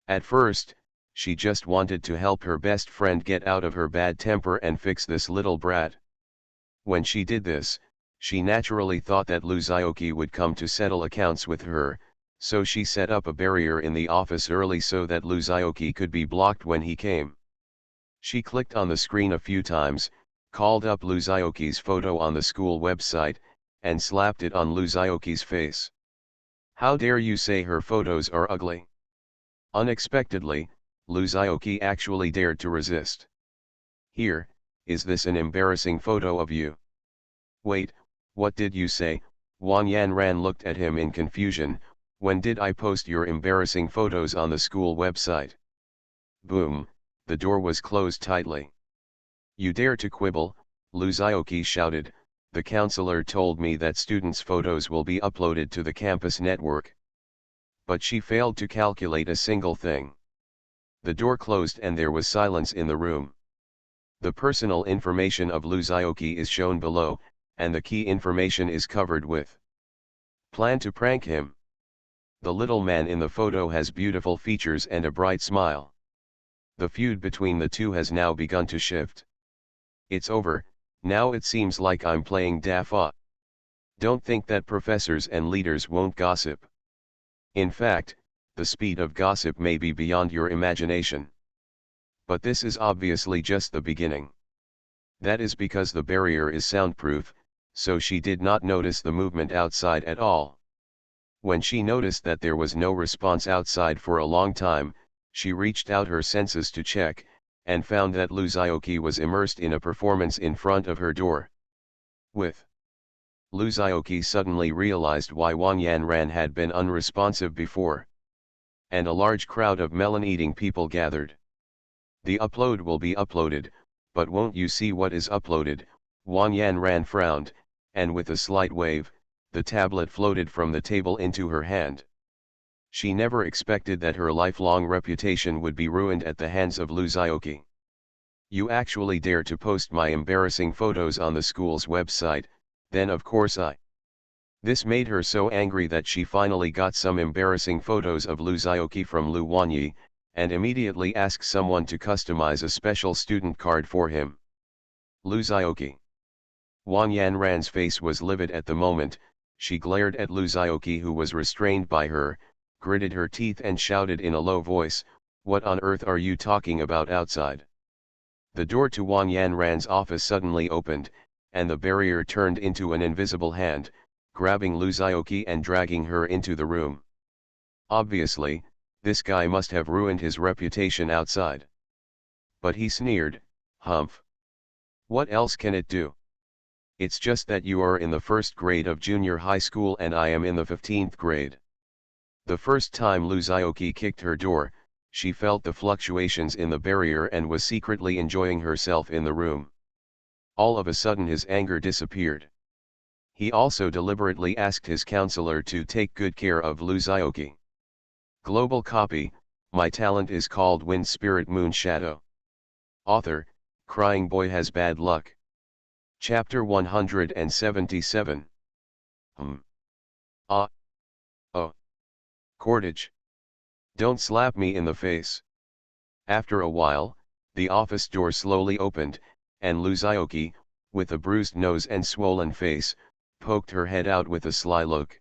At first, she just wanted to help her best friend get out of her bad temper and fix this little brat. When she did this, she naturally thought that Lu Zioqi would come to settle accounts with her, so she set up a barrier in the office early so that Lu Zioqi could be blocked when he came. She clicked on the screen a few times, called up Lu Zioqi's photo on the school website, and slapped it on Lu Zioqi's face. How dare you say her photos are ugly? Unexpectedly, Lu Zioqi actually dared to resist. Here, is this an embarrassing photo of you? Wait, what did you say? Wang Yanran looked at him in confusion. When did I post your embarrassing photos on the school website? Boom, the door was closed tightly. You dare to quibble, Lu Zioqi shouted. The counselor told me that students' photos will be uploaded to the campus network. But she failed to calculate a single thing. The door closed and there was silence in the room. The personal information of Lu Zioqi is shown below, and the key information is covered with. Plan to prank him. The little man in the photo has beautiful features and a bright smile. The feud between the two has now begun to shift. It's over, now it seems like I'm playing Dafa. Don't think that professors and leaders won't gossip. In fact, the speed of gossip may be beyond your imagination. But this is obviously just the beginning. That is because the barrier is soundproof, so she did not notice the movement outside at all. When she noticed that there was no response outside for a long time, she reached out her senses to check, and found that Lu Zioqi was immersed in a performance in front of her door. Lu Zioqi suddenly realized why Wang Yanran had been unresponsive before. and a large crowd of melon-eating people gathered. The upload will be uploaded, but won't you see what is uploaded? Wang Yanran frowned, and with a slight wave, the tablet floated from the table into her hand. She never expected that her lifelong reputation would be ruined at the hands of Lu Xiaoqi. You actually dare to post my embarrassing photos on the school's website, then of course I. This made her so angry that she finally got some embarrassing photos of Lu Xiaoqi from Lu Wanyi, and immediately asked someone to customize a special student card for him. Lu Xiaoqi. Wang Yanran's face was livid at the moment. She glared at Lu Xiaoqi, who was restrained by her, gritted her teeth and shouted in a low voice, "What on earth are you talking about outside?" The door to Wang Yanran's office suddenly opened, and the barrier turned into an invisible hand, grabbing Lu Xiaoqi and dragging her into the room. Obviously, this guy must have ruined his reputation outside. But he sneered, "Humph. What else can it do? It's just that you are in the first grade of junior high school and I am in the 15th grade. The first time Lu Xiaoqi kicked her door, she felt the fluctuations in the barrier and was secretly enjoying herself in the room. All of a sudden his anger disappeared. He also deliberately asked his counselor to take good care of Lu Xiaoqi. Global copy, My talent is called Wind Spirit Moon Shadow. Author, Crying Boy Has Bad Luck. Chapter 177. Ah. Oh. Cordage. Don't slap me in the face. After a while, the office door slowly opened, and Lu Xiaoqi, with a bruised nose and swollen face, poked her head out with a sly look.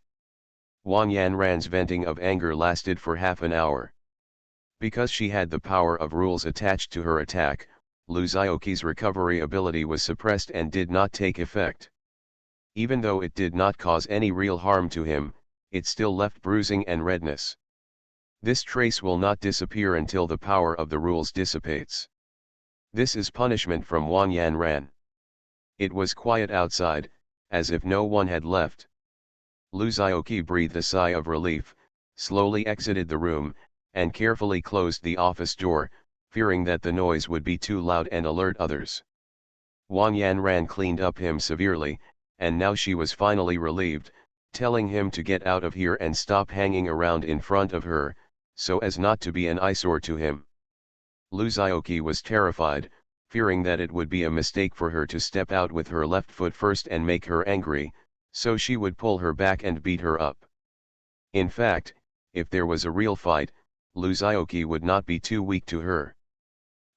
Wang Yanran's venting of anger lasted for half an hour. Because she had the power of rules attached to her attack, Lu Xiaoqi's recovery ability was suppressed and did not take effect. Even though it did not cause any real harm to him, it still left bruising and redness. This trace will not disappear until the power of the rules dissipates. This is punishment from Wang Yanran. It was quiet outside, as if no one had left. Lu Xiaoqi breathed a sigh of relief, slowly exited the room, and carefully closed the office door, fearing that the noise would be too loud and alert others. Wang Yanran cleaned up him severely, and now she was finally relieved, telling him to get out of here and stop hanging around in front of her, so as not to be an eyesore to him. Lu Xiaoqi was terrified, fearing that it would be a mistake for her to step out with her left foot first and make her angry, so she would pull her back and beat her up. In fact, if there was a real fight, Lu Xiaoqi would not be too weak to her.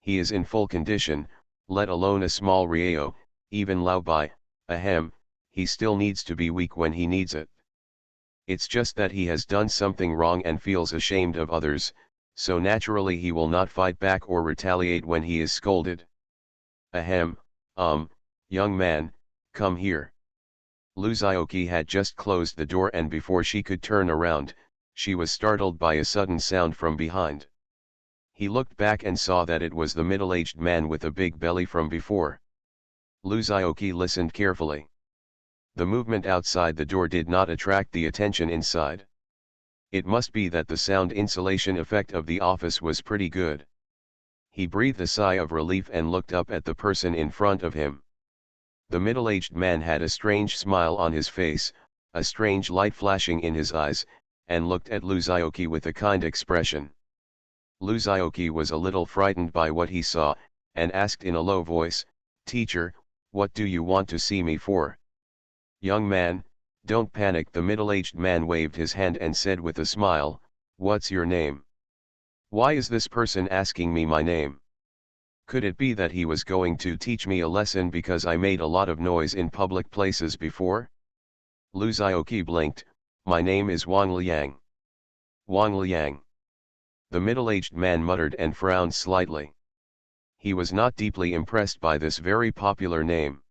He is in full condition, let alone a small Rieo, even Lao Bai, ahem, he still needs to be weak when he needs it. It's just that he has done something wrong and feels ashamed of others, so naturally he will not fight back or retaliate when he is scolded. Ahem, young man, come here. Lu Xiaoqi had just closed the door, and before she could turn around, she was startled by a sudden sound from behind. He looked back and saw that it was the middle-aged man with a big belly from before. Lu Xiaoqi listened carefully. The movement outside the door did not attract the attention inside. It must be that the sound insulation effect of the office was pretty good. He breathed a sigh of relief and looked up at the person in front of him. The middle-aged man had a strange smile on his face, a strange light flashing in his eyes, and looked at Lu Xiaoqi with a kind expression. Lu Xiaoqi was a little frightened by what he saw, and asked in a low voice, "Teacher, what do you want to see me for?" "Young man, don't panic." The middle-aged man waved his hand and said with a smile, "What's your name?" "Why is this person asking me my name? Could it be that he was going to teach me a lesson because I made a lot of noise in public places before?" Lu Xiaoqi blinked. "My name is Wang Liang." "Wang Liang." The middle-aged man muttered and frowned slightly. He was not deeply impressed by this very popular name.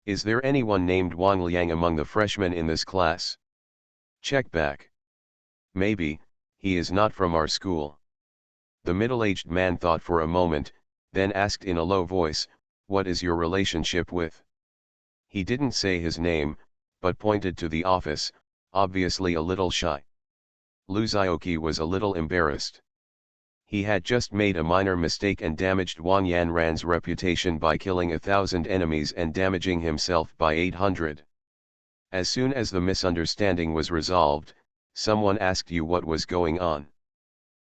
"Is there anyone named Wang Liang among the freshmen in this class?" "Check back. Maybe, he is not from our school." The middle-aged man thought for a moment, then asked in a low voice, "What is your relationship with?" He didn't say his name, but pointed to the office, obviously a little shy. Zioqi was a little embarrassed. He had just made a minor mistake and damaged Wang Yanran's reputation by killing 1,000 enemies and damaging himself by 800. As soon as the misunderstanding was resolved, someone asked you what was going on.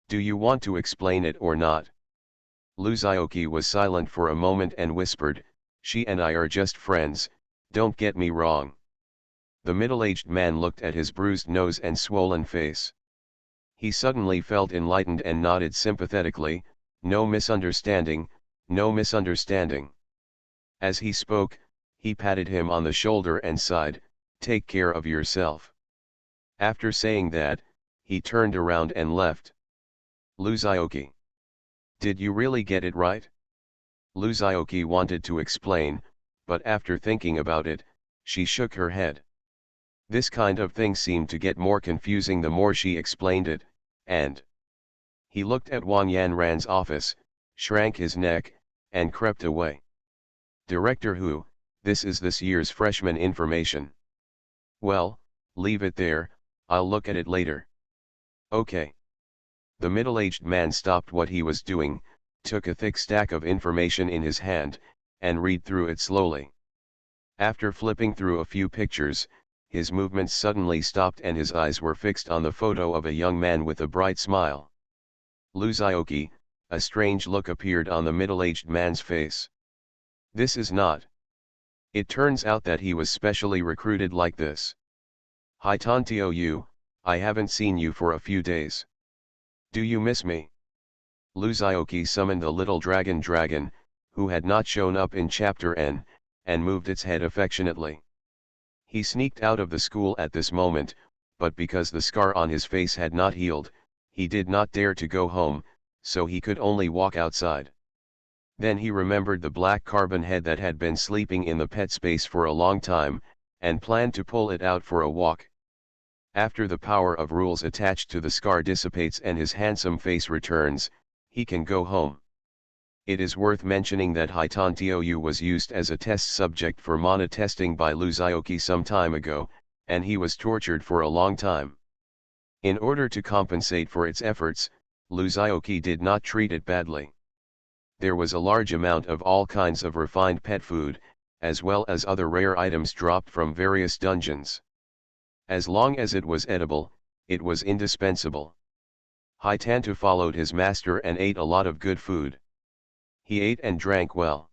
Do you want to explain it or not? Zioqi was silent for a moment and whispered, "She and I are just friends, don't get me wrong." The middle-aged man looked at his bruised nose and swollen face. He suddenly felt enlightened and nodded sympathetically, "No misunderstanding, no misunderstanding." As he spoke, he patted him on the shoulder and sighed, "Take care of yourself." After saying that, he turned around and left. Zioqi. Did you really get it right? Zioqi wanted to explain, but after thinking about it, she shook her head. This kind of thing seemed to get more confusing the more she explained it, and he looked at Wang Yanran's office, shrank his neck, and crept away. Director Hu, this is this year's freshman information. Well, leave it there, I'll look at it later. Okay. The middle-aged man stopped what he was doing, took a thick stack of information in his hand, and read through it slowly. After flipping through a few pictures, his movements suddenly stopped and his eyes were fixed on the photo of a young man with a bright smile. Zioqi, a strange look appeared on the middle-aged man's face. This is not. It turns out that he was specially recruited like this. Hi Tantio Yu, I haven't seen you for a few days. Do you miss me? Zioqi summoned the little dragon, who had not shown up in chapter N, and moved its head affectionately. He sneaked out of the school at this moment, but because the scar on his face had not healed, he did not dare to go home, so he could only walk outside. Then he remembered the black carbon head that had been sleeping in the pet space for a long time, and planned to pull it out for a walk. After the power of rules attached to the scar dissipates and his handsome face returns, he can go home. It is worth mentioning that Hitan Tiu was used as a test subject for mana testing by Zioqi some time ago, and he was tortured for a long time. In order to compensate for its efforts, Zioqi did not treat it badly. There was a large amount of all kinds of refined pet food, as well as other rare items dropped from various dungeons. As long as it was edible, it was indispensable. Hitantu followed his master and ate a lot of good food. He ate and drank well.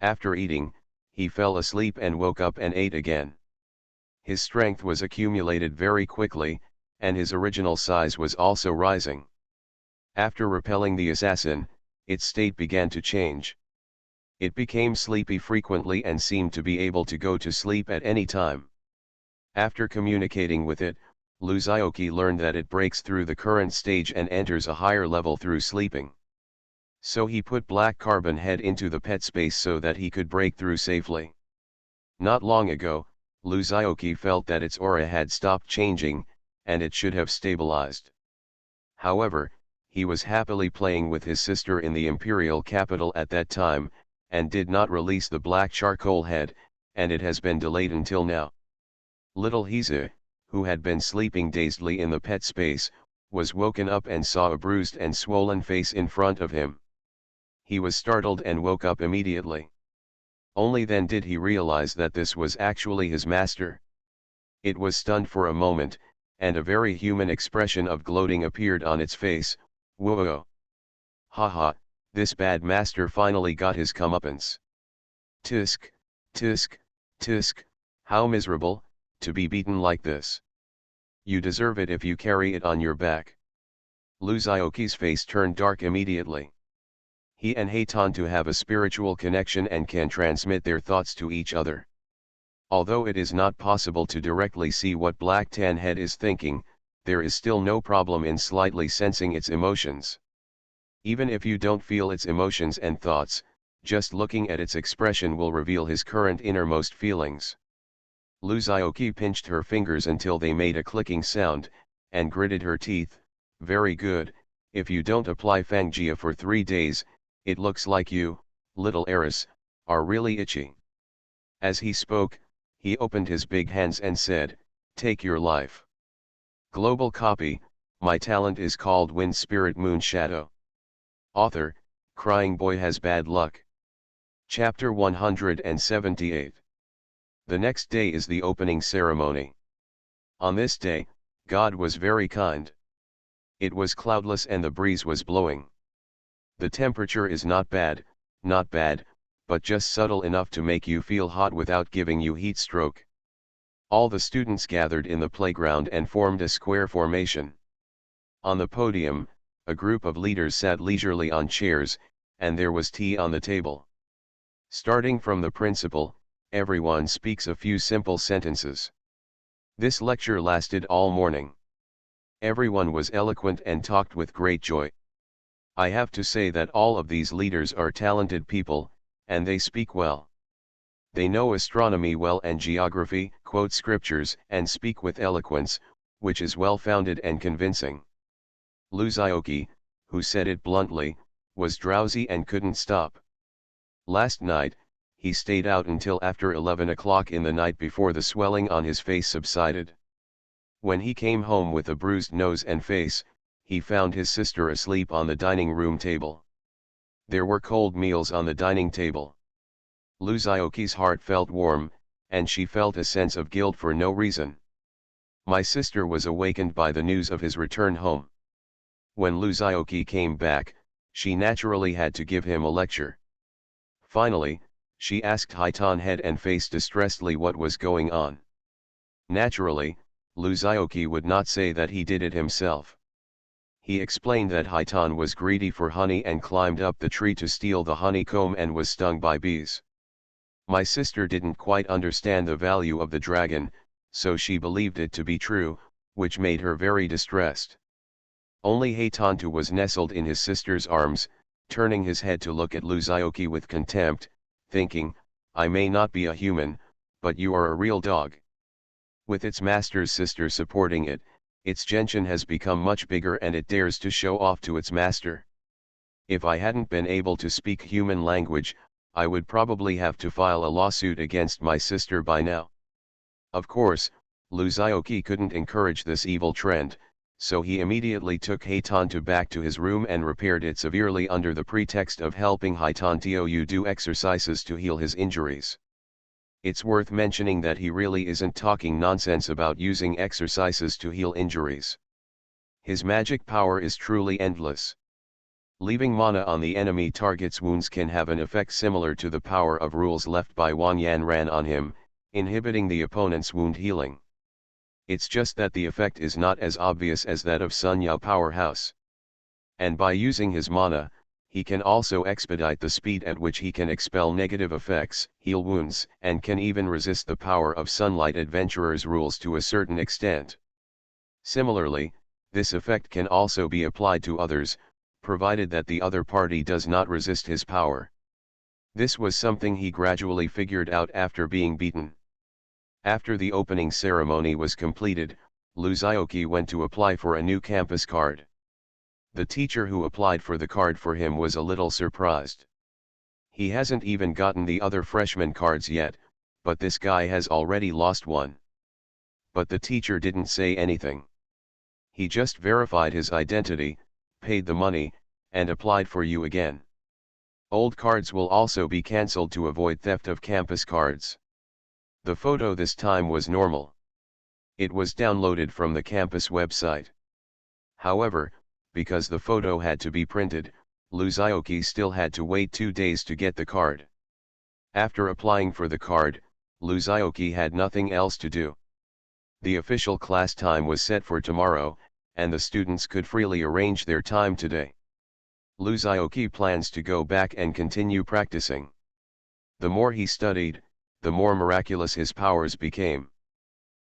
After eating, he fell asleep and woke up and ate again. His strength was accumulated very quickly, and his original size was also rising. After repelling the assassin, its state began to change. It became sleepy frequently and seemed to be able to go to sleep at any time. After communicating with it, Zioqi learned that it breaks through the current stage and enters a higher level through sleeping. So he put black carbon head into the pet space so that he could break through safely. Not long ago, Zioqi felt that its aura had stopped changing, and it should have stabilized. However, he was happily playing with his sister in the imperial capital at that time, and did not release the black charcoal head, and it has been delayed until now. Little Hiza, who had been sleeping dazedly in the pet space, was woken up and saw a bruised and swollen face in front of him. He was startled and woke up immediately. Only then did he realize that this was actually his master. It was stunned for a moment, and a very human expression of gloating appeared on its face. Whoa! Haha, this bad master finally got his comeuppance. Tisk, tisk, tisk, how miserable, to be beaten like this. You deserve it if you carry it on your back. Zioqi's face turned dark immediately. He and Hitantu have a spiritual connection and can transmit their thoughts to each other. Although it is not possible to directly see what Black Tan Head is thinking, there is still no problem in slightly sensing its emotions. Even if you don't feel its emotions and thoughts, just looking at its expression will reveal his current innermost feelings. Zioqi pinched her fingers until they made a clicking sound, and gritted her teeth. Very good, if you don't apply Fangjia for 3 days, it looks like you, little heiress, are really itchy. As he spoke, he opened his big hands and said, take your life. Global copy, My talent is called Wind Spirit Moon Shadow. Author, Crying Boy Has Bad Luck. Chapter 178. The next day is the opening ceremony. On this day, God was very kind. It was cloudless and the breeze was blowing. The temperature is not bad, but just subtle enough to make you feel hot without giving you heat stroke. All the students gathered in the playground and formed a square formation. On the podium, a group of leaders sat leisurely on chairs, and there was tea on the table. Starting from the principal, everyone speaks a few simple sentences. This lecture lasted all morning. Everyone was eloquent and talked with great joy. I have to say that all of these leaders are talented people, and they speak well. They know astronomy well and geography, quote scriptures, and speak with eloquence, which is well-founded and convincing. Luzaoki, who said it bluntly, was drowsy and couldn't stop. Last night, he stayed out until after 11 o'clock in the night before the swelling on his face subsided. When he came home with a bruised nose and face, he found his sister asleep on the dining room table. There were cold meals on the dining table. Luzaoki's heart felt warm, and she felt a sense of guilt for no reason. My sister was awakened by the news of his return home. When Luzaoki came back, she naturally had to give him a lecture. Finally, she asked Hitan head and face distressedly what was going on. Naturally, Luzaoki would not say that he did it himself. He explained that Hitan was greedy for honey and climbed up the tree to steal the honeycomb and was stung by bees. My sister didn't quite understand the value of the dragon, so she believed it to be true, which made her very distressed. Only Heitantu was nestled in his sister's arms, turning his head to look at Luzaoki with contempt, thinking, I may not be a human, but you are a real dog. With its master's sister supporting it, its genshin has become much bigger and it dares to show off to its master. If I hadn't been able to speak human language, I would probably have to file a lawsuit against my sister by now. Of course, Luzaoki couldn't encourage this evil trend, so he immediately took Heitantu back to his room and repaired it severely under the pretext of helping Heitantu do exercises to heal his injuries. It's worth mentioning that he really isn't talking nonsense about using exercises to heal injuries. His magic power is truly endless. Leaving mana on the enemy target's wounds can have an effect similar to the power of rules left by Wang Yanran on him, inhibiting the opponent's wound healing. It's just that the effect is not as obvious as that of Sun Yao Powerhouse. And by using his mana, he can also expedite the speed at which he can expel negative effects, heal wounds, and can even resist the power of Sunlight Adventurer's rules to a certain extent. Similarly, this effect can also be applied to others, provided that the other party does not resist his power. This was something he gradually figured out after being beaten. After the opening ceremony was completed, Luzaoki went to apply for a new campus card. The teacher who applied for the card for him was a little surprised. He hasn't even gotten the other freshman cards yet, but this guy has already lost one. But the teacher didn't say anything. He just verified his identity, paid the money, and applied for you again. Old cards will also be cancelled to avoid theft of campus cards. The photo this time was normal. It was downloaded from the campus website. However, because the photo had to be printed, Luzaoki still had to wait 2 days to get the card. After applying for the card, Luzaoki had nothing else to do. The official class time was set for tomorrow, and the students could freely arrange their time today. Luzaoki plans to go back and continue practicing. The more he studied, the more miraculous his powers became.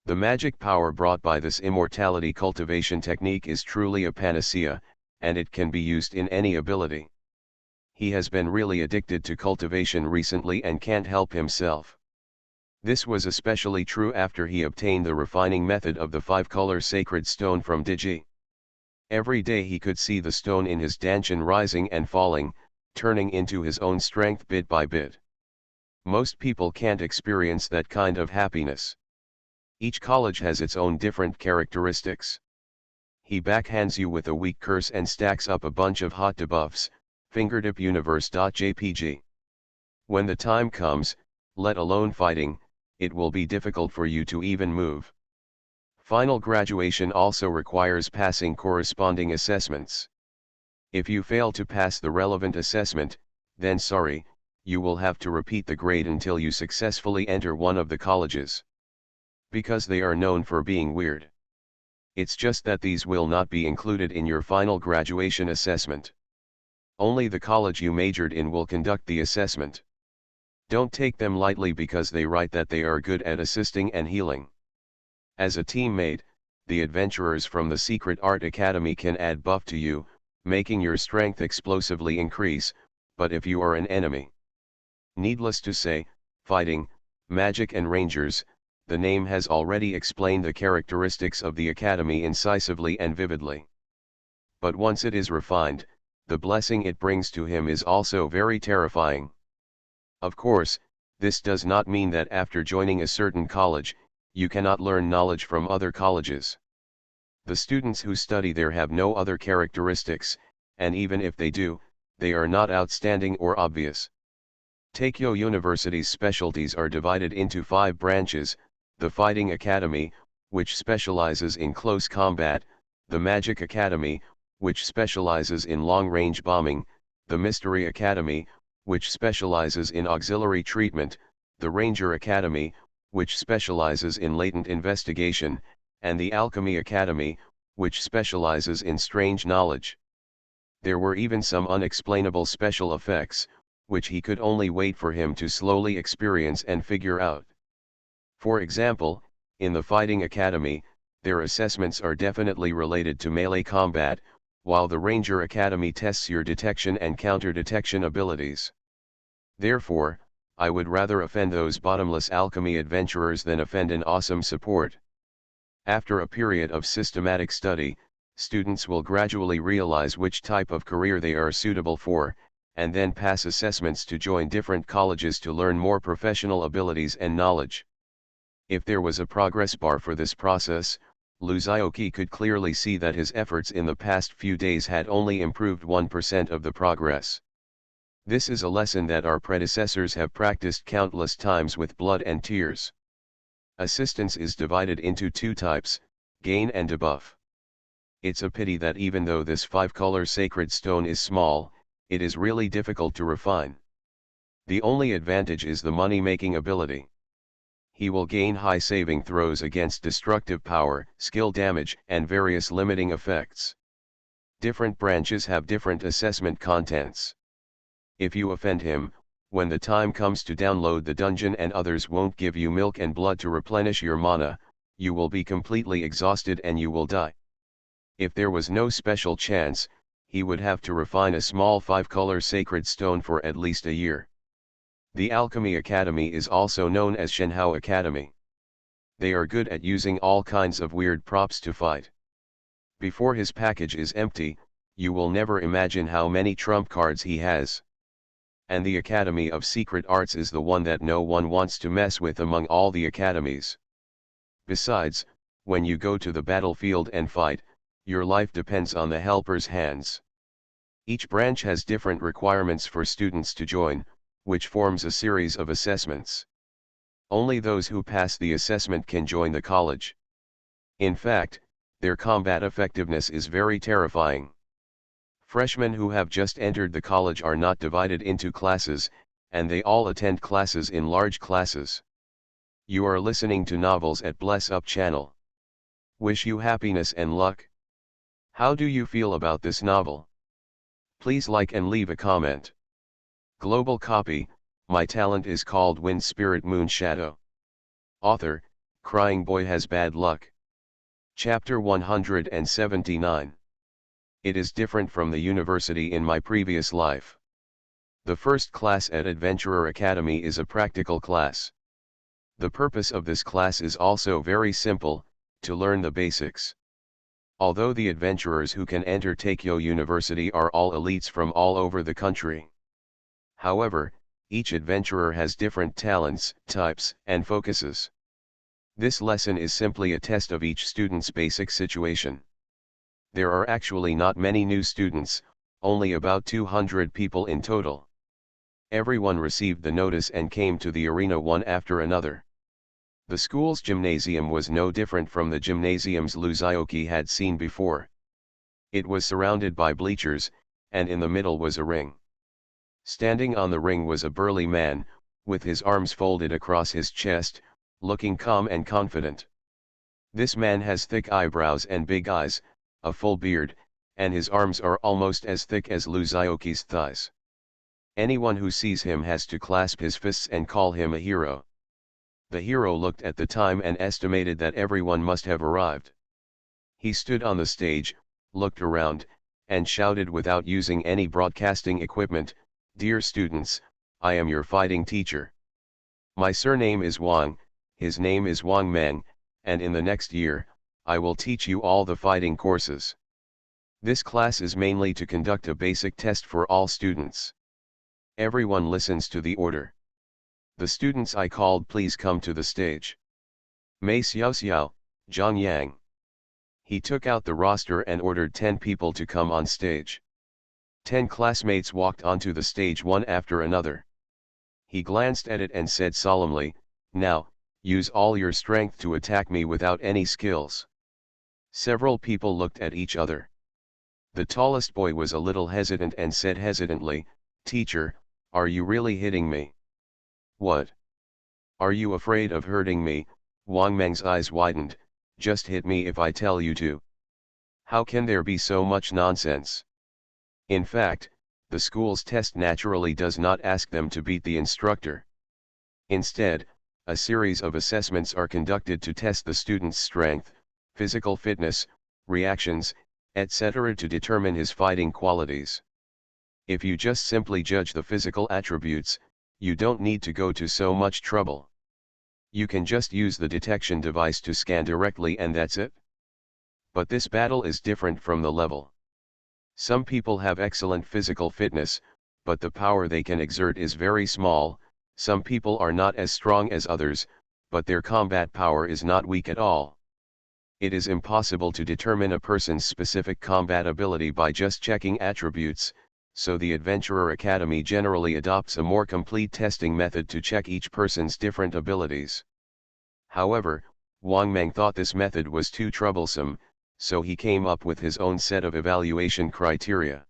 The magic power brought by this immortality cultivation technique is truly a panacea, and it can be used in any ability. He has been really addicted to cultivation recently and can't help himself. This was especially true after he obtained the refining method of the 5-color sacred stone from Digi. Every day he could see the stone in his danshin rising and falling, turning into his own strength bit by bit. Most people can't experience that kind of happiness. Each college has its own different characteristics. He backhands you with a weak curse and stacks up a bunch of hot debuffs, fingerdipuniverse.jpg. When the time comes, let alone fighting, it will be difficult for you to even move. Final graduation also requires passing corresponding assessments. If you fail to pass the relevant assessment, then sorry, you will have to repeat the grade until you successfully enter one of the colleges. Because they are known for being weird. It's just that these will not be included in your final graduation assessment. Only the college you majored in will conduct the assessment. Don't take them lightly because they write that they are good at assisting and healing. As a teammate, the adventurers from the Secret Art Academy can add buff to you, making your strength explosively increase, but if you are an enemy. Needless to say, fighting, magic and rangers, the name has already explained the characteristics of the academy incisively and vividly. But once it is refined, the blessing it brings to him is also very terrifying. Of course, this does not mean that after joining a certain college, you cannot learn knowledge from other colleges. The students who study there have no other characteristics, and even if they do, they are not outstanding or obvious. Tokyo University's specialties are divided into 5 branches: the Fighting Academy, which specializes in close combat, the Magic Academy, which specializes in long-range bombing, the Mystery Academy, which specializes in auxiliary treatment, the Ranger Academy, which specializes in latent investigation, and the Alchemy Academy, which specializes in strange knowledge. There were even some unexplainable special effects, which he could only wait for him to slowly experience and figure out. For example, in the Fighting Academy, their assessments are definitely related to melee combat, while the Ranger Academy tests your detection and counter-detection abilities. Therefore, I would rather offend those bottomless alchemy adventurers than offend an awesome support. After a period of systematic study, students will gradually realize which type of career they are suitable for, and then pass assessments to join different colleges to learn more professional abilities and knowledge. If there was a progress bar for this process, Luzioki could clearly see that his efforts in the past few days had only improved 1% of the progress. This is a lesson that our predecessors have practiced countless times with blood and tears. Assistance is divided into 2 types, gain and debuff. It's a pity that even though this 5-color sacred stone is small, it is really difficult to refine. The only advantage is the money-making ability. He will gain high saving throws against destructive power, skill damage, and various limiting effects. Different branches have different assessment contents. If you offend him, when the time comes to download the dungeon and others won't give you milk and blood to replenish your mana, you will be completely exhausted and you will die. If there was no special chance, he would have to refine a small 5-color sacred stone for at least a year. The Alchemy Academy is also known as Shenhou Academy. They are good at using all kinds of weird props to fight. Before his package is empty, you will never imagine how many trump cards he has. And the Academy of Secret Arts is the one that no one wants to mess with among all the academies. Besides, when you go to the battlefield and fight, your life depends on the helper's hands. Each branch has different requirements for students to join, which forms a series of assessments. Only those who pass the assessment can join the college. In fact, their combat effectiveness is very terrifying. Freshmen who have just entered the college are not divided into classes, and they all attend classes in large classes. You are listening to Novels at Bless Up channel. Wish you happiness and luck. How do you feel about this novel? Please like and leave a comment. Global copy, my talent is called Wind Spirit Moon Shadow. Author, Crying Boy Has Bad Luck. Chapter 179. It is different from the university in my previous life. The first class at Adventurer Academy is a practical class. The purpose of this class is also very simple, to learn the basics. Although the adventurers who can enter Tokyo University are all elites from all over the country. However, each adventurer has different talents, types, and focuses. This lesson is simply a test of each student's basic situation. There are actually not many new students, only about 200 people in total. Everyone received the notice and came to the arena one after another. The school's gymnasium was no different from the gymnasiums Luzioki had seen before. It was surrounded by bleachers, and in the middle was a ring. Standing on the ring was a burly man, with his arms folded across his chest, looking calm and confident. This man has thick eyebrows and big eyes, a full beard, and his arms are almost as thick as Luzioki's thighs. Anyone who sees him has to clasp his fists and call him a hero. The hero looked at the time and estimated that everyone must have arrived. He stood on the stage, looked around, and shouted without using any broadcasting equipment, "Dear students, I am your fighting teacher. My surname is Wang, his name is Wang Meng, and in the next year, I will teach you all the fighting courses. This class is mainly to conduct a basic test for all students. Everyone listens to the order. The students I called please come to the stage. Mei Xiaoxiao, Zhang Yang." He took out the roster and ordered 10 people to come on stage. 10 classmates walked onto the stage one after another. He glanced at it and said solemnly, "Now, use all your strength to attack me without any skills." Several people looked at each other. The tallest boy was a little hesitant and said hesitantly, "Teacher, are you really hitting me?" "What? Are you afraid of hurting me?" Wang Meng's eyes widened. "Just hit me if I tell you to. How can there be so much nonsense? In fact, the school's test naturally does not ask them to beat the instructor. Instead, a series of assessments are conducted to test the student's strength, physical fitness, reactions, etc. to determine his fighting qualities. If you just simply judge the physical attributes, you don't need to go to so much trouble. You can just use the detection device to scan directly and that's it. But this battle is different from the level. Some people have excellent physical fitness, but the power they can exert is very small. Some people are not as strong as others, but their combat power is not weak at all. It is impossible to determine a person's specific combat ability by just checking attributes, so the Adventurer Academy generally adopts a more complete testing method to check each person's different abilities. However, Wang Meng thought this method was too troublesome, so he came up with his own set of evaluation criteria.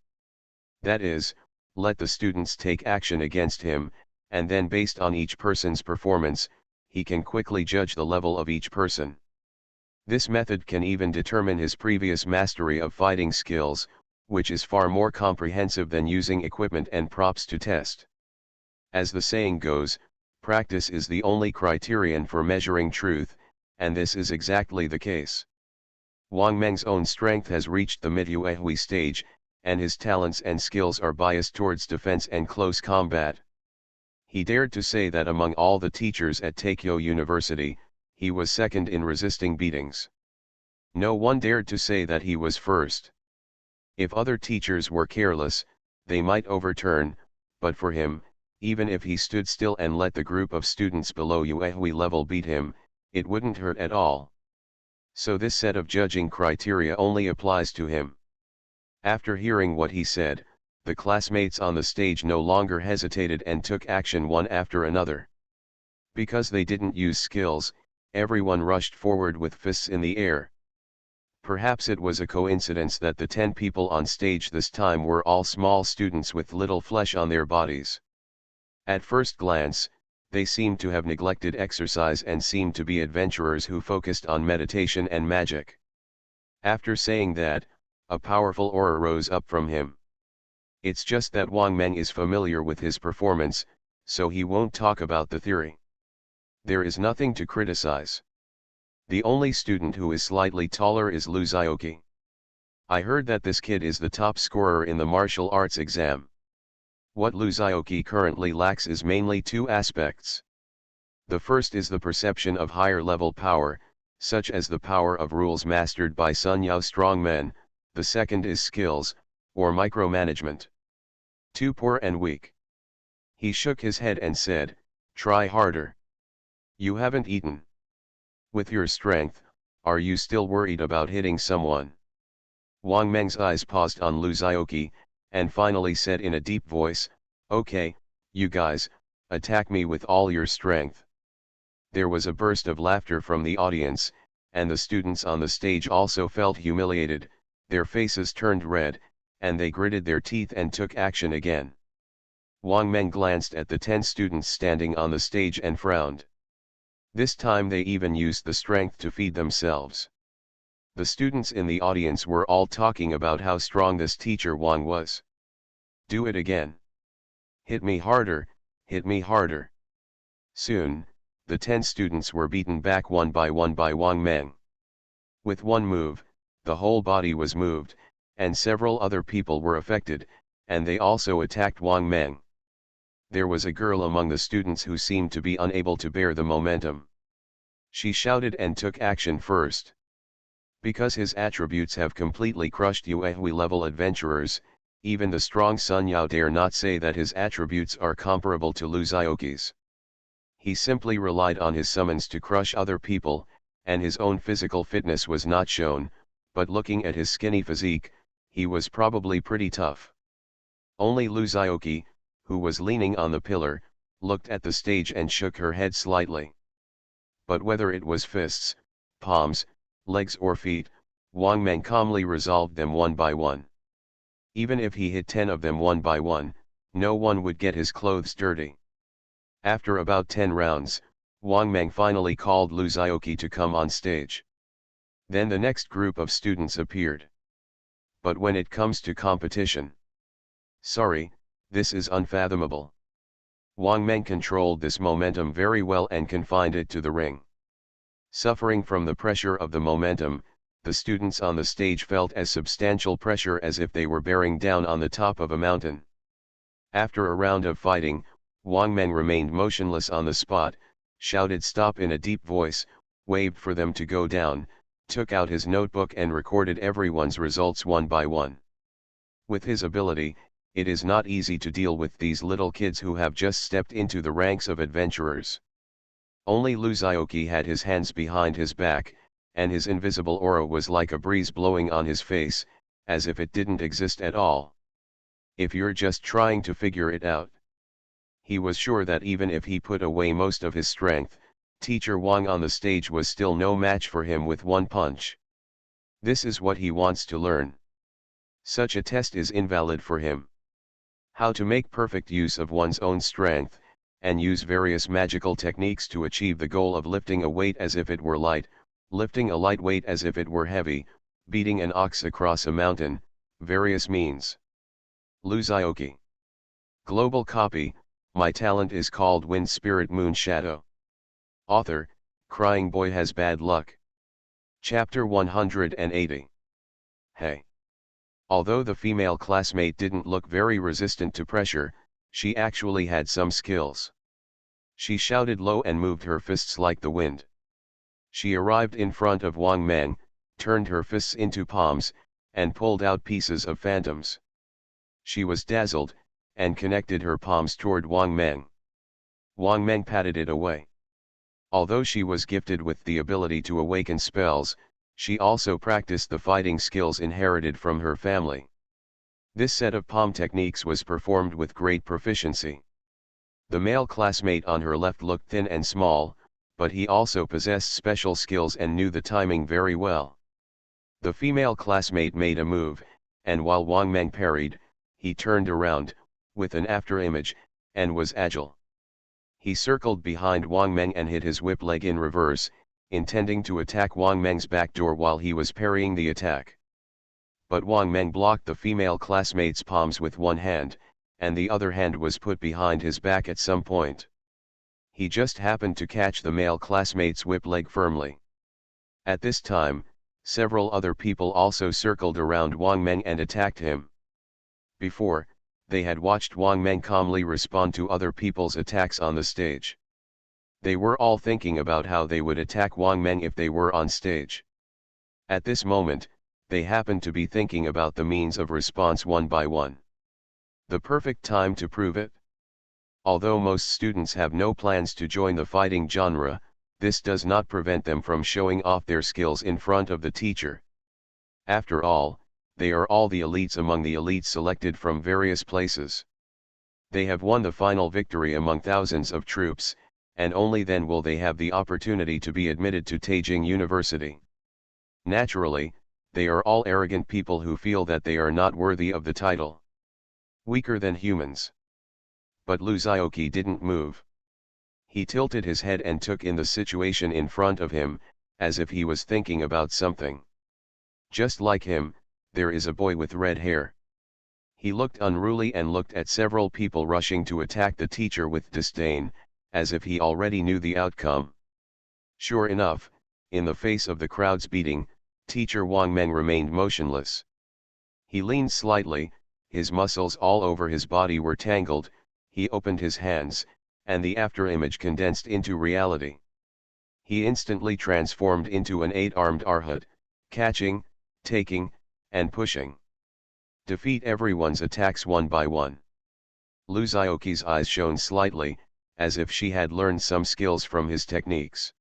That is, let the students take action against him, and then based on each person's performance, he can quickly judge the level of each person. This method can even determine his previous mastery of fighting skills, which is far more comprehensive than using equipment and props to test. As the saying goes, practice is the only criterion for measuring truth, and this is exactly the case. Wang Meng's own strength has reached the Mityuehui stage, and his talents and skills are biased towards defense and close combat. He dared to say that among all the teachers at Takyo University, he was second in resisting beatings. No one dared to say that he was first. If other teachers were careless, they might overturn, but for him, even if he stood still and let the group of students below Uehui level beat him, it wouldn't hurt at all. So this set of judging criteria only applies to him. After hearing what he said, the classmates on the stage no longer hesitated and took action one after another. Because they didn't use skills, everyone rushed forward with fists in the air. Perhaps it was a coincidence that the 10 people on stage this time were all small students with little flesh on their bodies. At first glance, they seemed to have neglected exercise and seemed to be adventurers who focused on meditation and magic. After saying that, a powerful aura rose up from him. It's just that Wang Meng is familiar with his performance, so he won't talk about the theory. There is nothing to criticize. The only student who is slightly taller is Luzioki. I heard that this kid is the top scorer in the martial arts exam. What Luzioki currently lacks is mainly two aspects. The first is the perception of higher level power, such as the power of rules mastered by Sun Yao strongmen. The second is skills, or micromanagement. Too poor and weak. He shook his head and said, "Try harder. You haven't eaten. With your strength, are you still worried about hitting someone?" Wang Meng's eyes paused on Lu Xiaoqi, and finally said in a deep voice, "Okay, you guys, attack me with all your strength." There was a burst of laughter from the audience, and the students on the stage also felt humiliated, their faces turned red, and they gritted their teeth and took action again. Wang Meng glanced at the 10 students standing on the stage and frowned. This time they even used the strength to feed themselves. The students in the audience were all talking about how strong this teacher Wang was. "Do it again. Hit me harder, hit me harder." Soon, the 10 students were beaten back one by Wang Meng. With one move, the whole body was moved, and several other people were affected, and they also attacked Wang Meng. There was a girl among the students who seemed to be unable to bear the momentum. She shouted and took action first. Because his attributes have completely crushed Yuehui level adventurers, even the strong Sun Yao dare not say that his attributes are comparable to Lu Xiaoqi's. He simply relied on his summons to crush other people, and his own physical fitness was not shown, but looking at his skinny physique, he was probably pretty tough. Only Lu Xiaoqi, who was leaning on the pillar, looked at the stage and shook her head slightly. But whether it was fists, palms, legs or feet, Wang Meng calmly resolved them one by one. Even if he hit 10 of them one by one, no one would get his clothes dirty. After about 10 rounds, Wang Meng finally called Lu Xiaoqi to come on stage. Then the next group of students appeared. But when it comes to competition, sorry, this is unfathomable. Wang Meng controlled this momentum very well and confined it to the ring. Suffering from the pressure of the momentum, the students on the stage felt as substantial pressure as if they were bearing down on the top of a mountain. After a round of fighting, Wang Meng remained motionless on the spot, shouted stop in a deep voice, waved for them to go down, took out his notebook and recorded everyone's results one by one. With his ability, it is not easy to deal with these little kids who have just stepped into the ranks of adventurers. Only Lu Xiaoqi had his hands behind his back, and his invisible aura was like a breeze blowing on his face, as if it didn't exist at all. If you're just trying to figure it out. He was sure that even if he put away most of his strength, Teacher Wang on the stage was still no match for him with one punch. This is what he wants to learn. Such a test is invalid for him. How to make perfect use of one's own strength, and use various magical techniques to achieve the goal of lifting a weight as if it were light, lifting a light weight as if it were heavy, beating an ox across a mountain, various means. Lu Xiaoqi. Global copy, my talent is called Wind Spirit Moon Shadow. Author, Crying Boy Has Bad Luck. Chapter 180. Hey. Although the female classmate didn't look very resistant to pressure, she actually had some skills. She shouted low and moved her fists like the wind. She arrived in front of Wang Meng, turned her fists into palms, and pulled out pieces of phantoms. She was dazzled, and connected her palms toward Wang Meng. Wang Meng patted it away. Although she was gifted with the ability to awaken spells, she also practiced the fighting skills inherited from her family. This set of palm techniques was performed with great proficiency. The male classmate on her left looked thin and small, but he also possessed special skills and knew the timing very well. The female classmate made a move, and while Wang Meng parried, he turned around, with an afterimage, and was agile. He circled behind Wang Meng and hit his whip leg in reverse, intending to attack Wang Meng's backdoor while he was parrying the attack. But Wang Meng blocked the female classmate's palms with one hand, and the other hand was put behind his back at some point. He just happened to catch the male classmate's whip leg firmly. At this time, several other people also circled around Wang Meng and attacked him. Before, they had watched Wang Meng calmly respond to other people's attacks on the stage. They were all thinking about how they would attack Wang Meng if they were on stage. At this moment, they happened to be thinking about the means of response one by one. The perfect time to prove it? Although most students have no plans to join the fighting genre, this does not prevent them from showing off their skills in front of the teacher. After all, They are all the elites among the elites selected from various places. They have won the final victory among thousands of troops, and only then will they have the opportunity to be admitted to Taijing University. Naturally, they are all arrogant people who feel that they are not worthy of the title. Weaker than humans. But Lu Zhaoqi didn't move. He tilted his head and took in the situation in front of him, as if he was thinking about something. Just like him, there is a boy with red hair. He looked unruly and looked at several people rushing to attack the teacher with disdain, as if he already knew the outcome. Sure enough, in the face of the crowd's beating, teacher Wang Meng remained motionless. He leaned slightly, his muscles all over his body were tangled, he opened his hands, and the afterimage condensed into reality. He instantly transformed into an 8-armed Arhat, catching, taking, and pushing. Defeat everyone's attacks one by one. Lu Zhaoqi's eyes shone slightly, as if she had learned some skills from his techniques.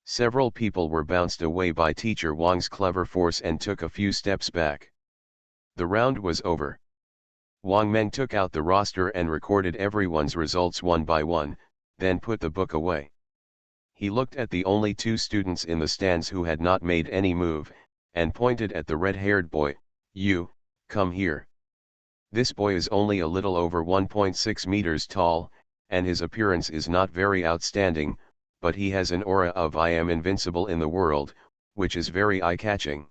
Several people were bounced away by teacher Wang's clever force and took a few steps back. The round was over. Wang Meng took out the roster and recorded everyone's results one by one, then put the book away. He looked at the only 2 students in the stands who had not made any move, and pointed at the red-haired boy. "You, come here." This boy is only a little over 1.6 meters tall, and his appearance is not very outstanding, but he has an aura of "I am invincible in the world," which is very eye-catching.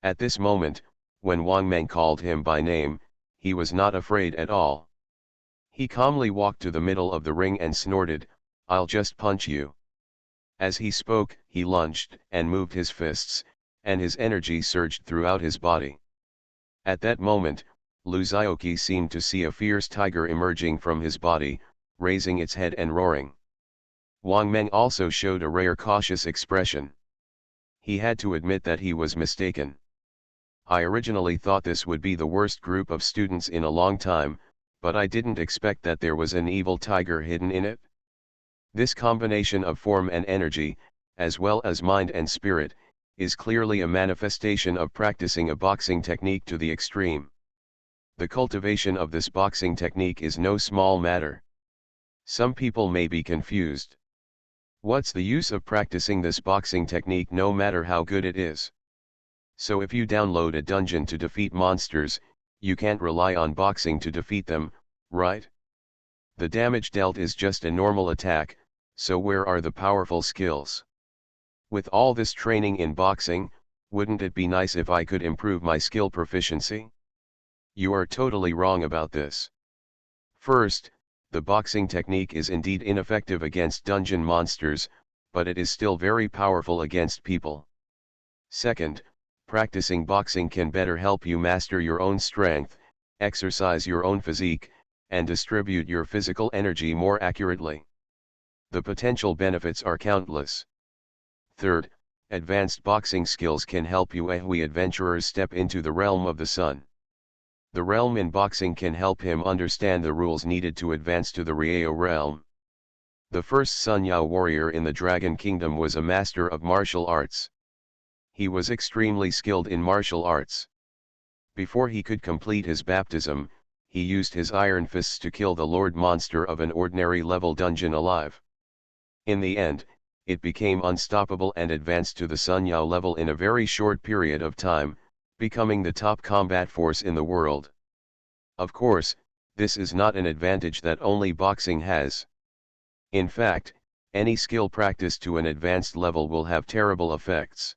At this moment, when Wang Meng called him by name, he was not afraid at all. He calmly walked to the middle of the ring and snorted, "I'll just punch you." As he spoke, he lunged and moved his fists, and his energy surged throughout his body. At that moment, Lu Zhaoqi seemed to see a fierce tiger emerging from his body, raising its head and roaring. Wang Meng also showed a rare cautious expression. He had to admit that he was mistaken. I originally thought this would be the worst group of students in a long time, but I didn't expect that there was an evil tiger hidden in it. This combination of form and energy, as well as mind and spirit, is clearly a manifestation of practicing a boxing technique to the extreme. The cultivation of this boxing technique is no small matter. Some people may be confused. What's the use of practicing this boxing technique no matter how good it is? So if you download a dungeon to defeat monsters, you can't rely on boxing to defeat them, right? The damage dealt is just a normal attack, so where are the powerful skills? With all this training in boxing, wouldn't it be nice if I could improve my skill proficiency? You are totally wrong about this. First, the boxing technique is indeed ineffective against dungeon monsters, but it is still very powerful against people. Second, practicing boxing can better help you master your own strength, exercise your own physique, and distribute your physical energy more accurately. The potential benefits are countless. Third, advanced boxing skills can help you Hui adventurers step into the realm of the sun. The realm in boxing can help him understand the rules needed to advance to the Rieo realm. The first Sun Yao warrior in the Dragon Kingdom was a master of martial arts. He was extremely skilled in martial arts. Before he could complete his baptism, he used his iron fists to kill the Lord Monster of an ordinary level dungeon alive. In the end, it became unstoppable and advanced to the Sun Yao level in a very short period of time, becoming the top combat force in the world. Of course, this is not an advantage that only boxing has. In fact, any skill practiced to an advanced level will have terrible effects.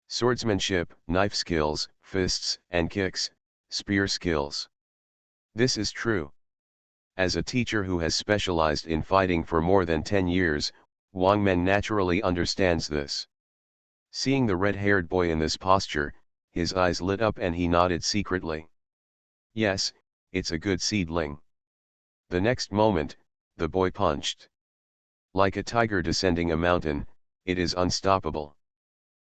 Swordsmanship, knife skills, fists and kicks, spear skills. This is true. As a teacher who has specialized in fighting for more than 10 years, Wang Meng naturally understands this. Seeing the red-haired boy in this posture, his eyes lit up and he nodded secretly. Yes, it's a good seedling. The next moment, the boy punched. Like a tiger descending a mountain, it is unstoppable.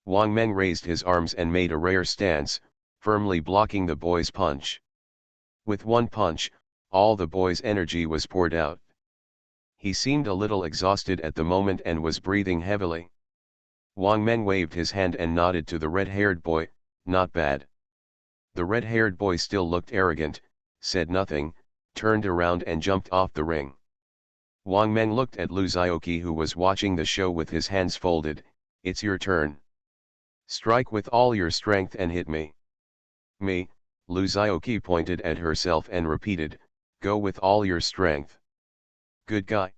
Wang Meng raised his arms and made a rare stance, firmly blocking the boy's punch. With one punch, all the boy's energy was poured out. He seemed a little exhausted at the moment and was breathing heavily. Wang Meng waved his hand and nodded to the red-haired boy, "Not bad. The red-haired boy still looked arrogant, said nothing, turned around and jumped off the ring. Wang Meng looked at Lu Zhaoqi, who was watching the show with his hands folded. It's your turn. Strike with all your strength and hit me. Me, Lu Zhaoqi pointed at herself and repeated, go with all your strength. Good guy.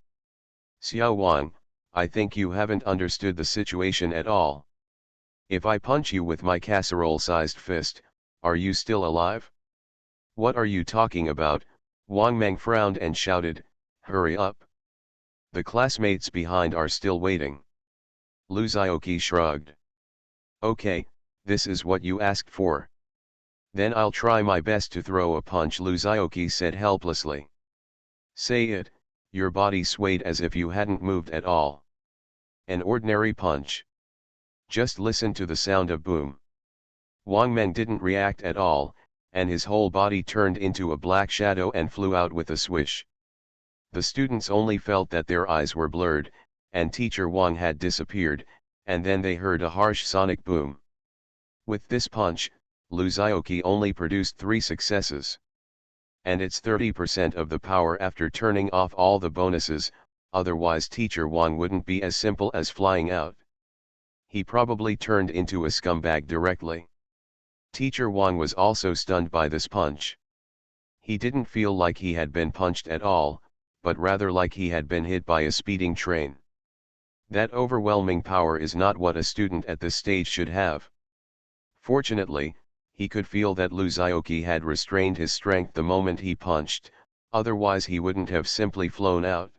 Xiao Wang, I think you haven't understood the situation at all. If I punch you with my casserole-sized fist, are you still alive? What are you talking about? Wang Meng frowned and shouted, hurry up. The classmates behind are still waiting. Lu Zhaoqi shrugged. Okay, this is what you asked for. Then I'll try my best to throw a punch, Lu Zhaoqi said helplessly. Say it. Your body swayed as if you hadn't moved at all. An ordinary punch. Just listen to the sound of boom. Wang Meng didn't react at all, and his whole body turned into a black shadow and flew out with a swish. The students only felt that their eyes were blurred, and teacher Wang had disappeared, and then they heard a harsh sonic boom. With this punch, Lu Zhaoqi only produced 3 successes. And it's 30% of the power after turning off all the bonuses, otherwise teacher Wang wouldn't be as simple as flying out. He probably turned into a scumbag directly. Teacher Wang was also stunned by this punch. He didn't feel like he had been punched at all, but rather like he had been hit by a speeding train. That overwhelming power is not what a student at this stage should have. Fortunately, he could feel that Lu Zhaoqi had restrained his strength the moment he punched, otherwise he wouldn't have simply flown out.